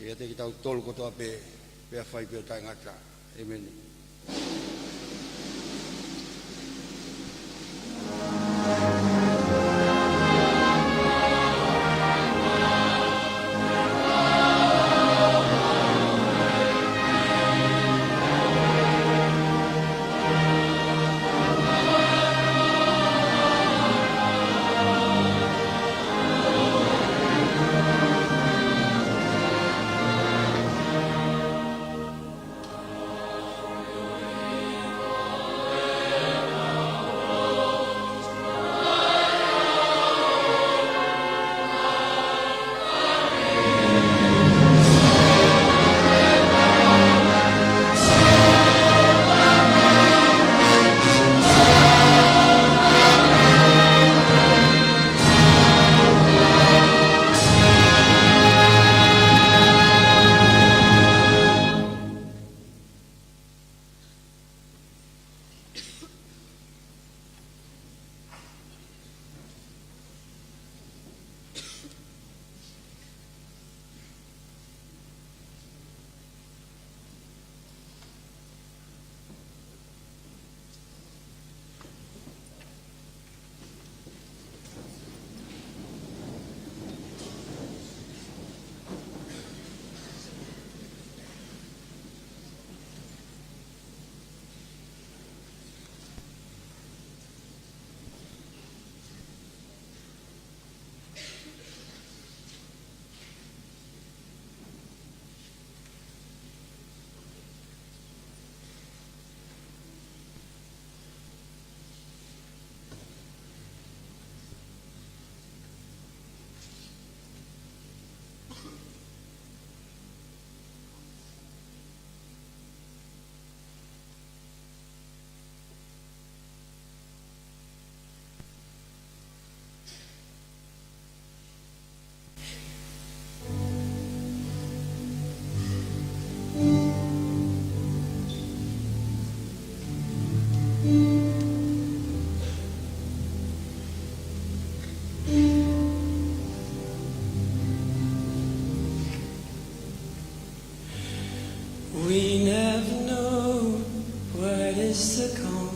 Ia te kita tol ko to pe fai pe tai ngata. Amen. is to come.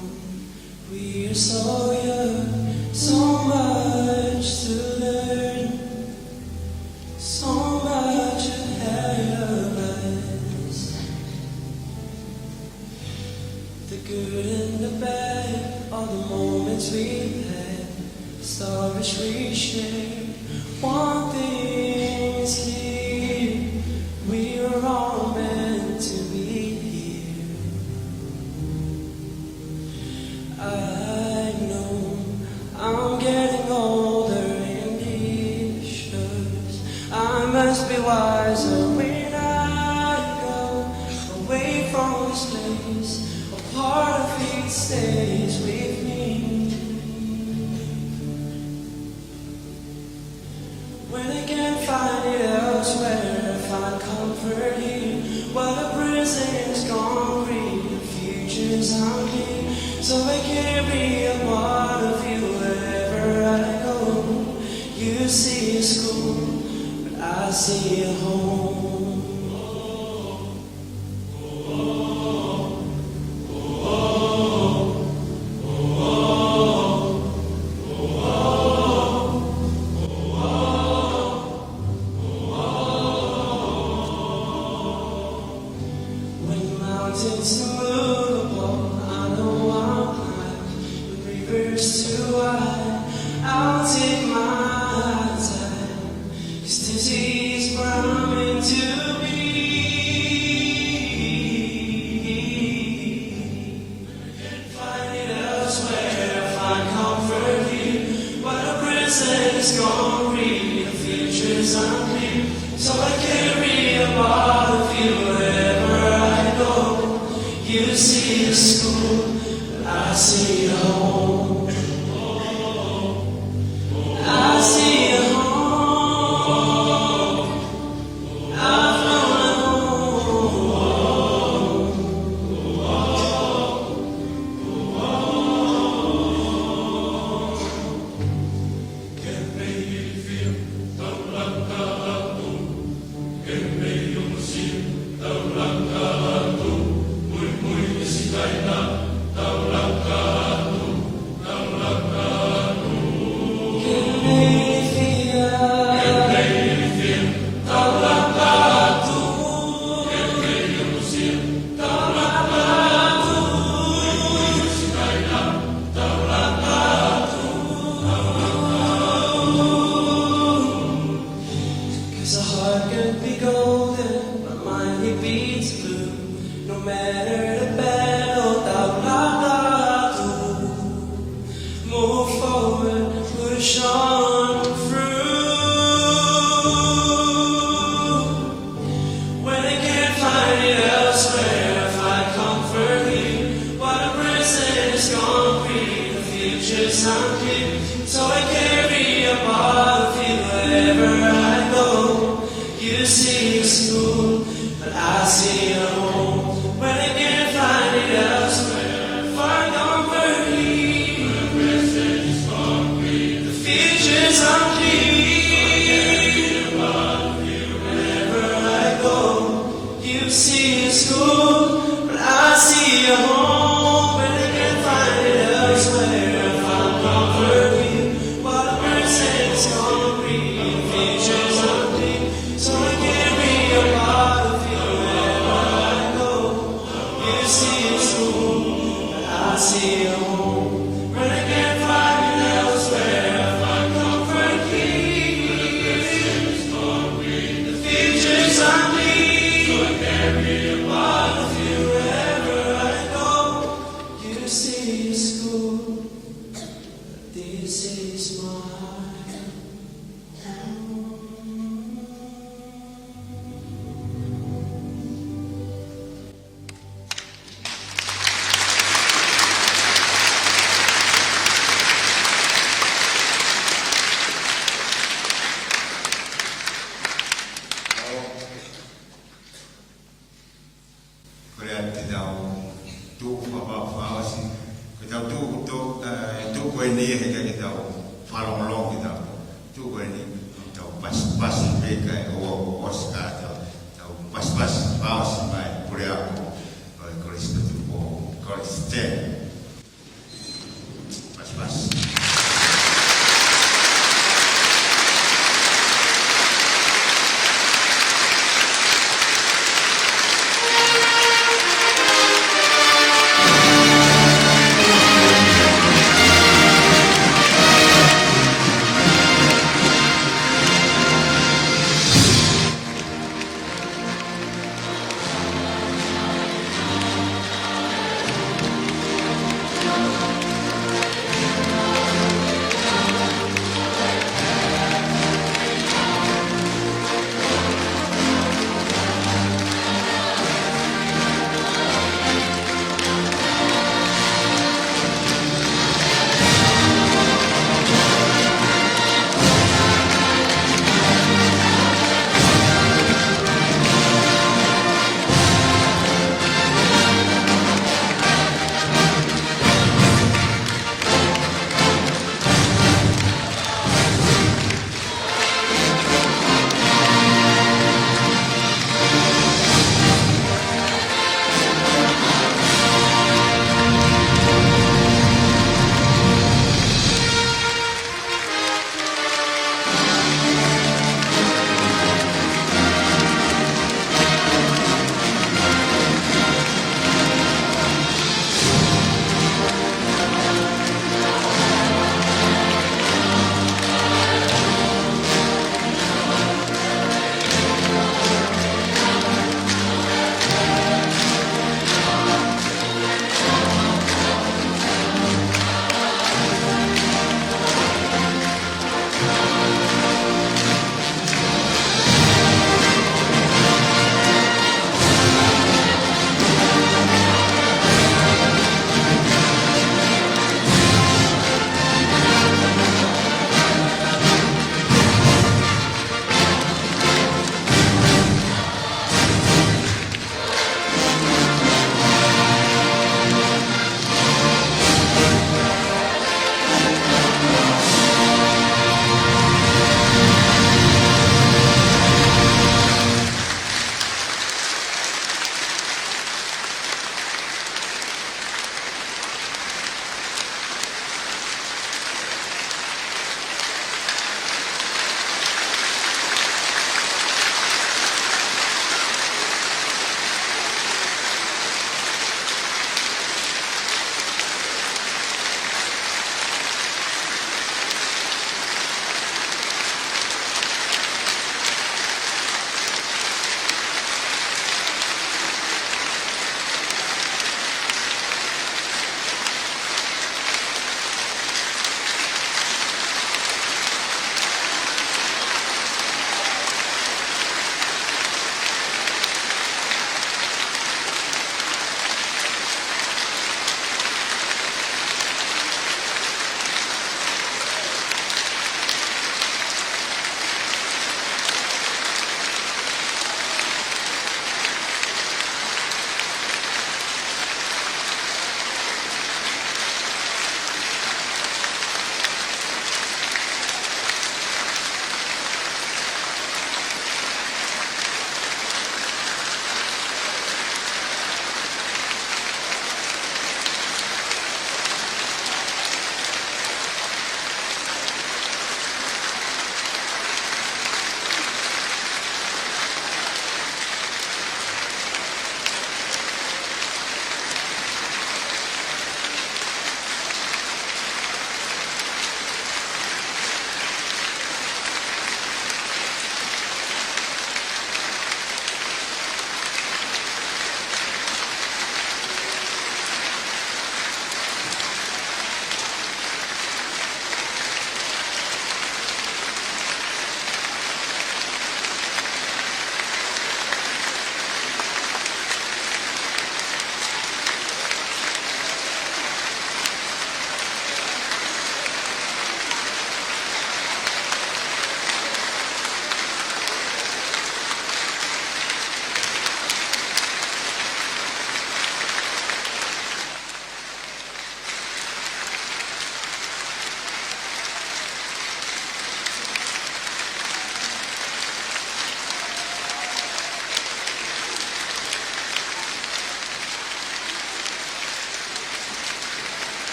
We are so young, so much to learn, so much ahead of us. The good and the bad, all the moments we've had, the stories we share. One thing is clear, we are all meant to be here. I know I'm getting older and issues. I must be wiser when I go away from this place. A part of it stays with me. When I can't find it elsewhere, I find comfort here. While the present's gone free, the future's on me. So I carry a part of you wherever I go. You see a school, but I see a home. When mountains are movable, I know I'll climb. When rivers too wide, I'll take my time. 'Cause this is where I'm meant to be. Can't find it elsewhere, find comfort here. But the present is gone free, the future's unclear. So I carry a part of you wherever I go. You see a school, but I see a home. I see a home. I've known a Cause a heart could be golden, but mine it beats blue. No matter the battle, move forward, push on through. When I can't find it elsewhere, I find comfort here. While the present is gone free, the future's unclear. So I carry a part of you wherever I go. You see a school, but I see a home. When I can't find it elsewhere, find comfort here. The present is gone free, the future's unclear. Wherever I go, you see a school, but I see a home. When I can't find it elsewhere, I find comfort here. While the present is gone free, the future's unclear. So I carry a part of you wherever I go. You see a school, but I see a home. When I can't find it elsewhere, I find comfort here. The future's unclear. So I carry a part of you wherever I go. You see a school, but this is my Korea te dau tu whawasi. Ko tau tu koe ni he ka ke tau whalongolong ki tau. Tu koe ni tau pas me ka e o Oscar tau pas whawasi mai pure ako. Ko Kristo tu po. Ko te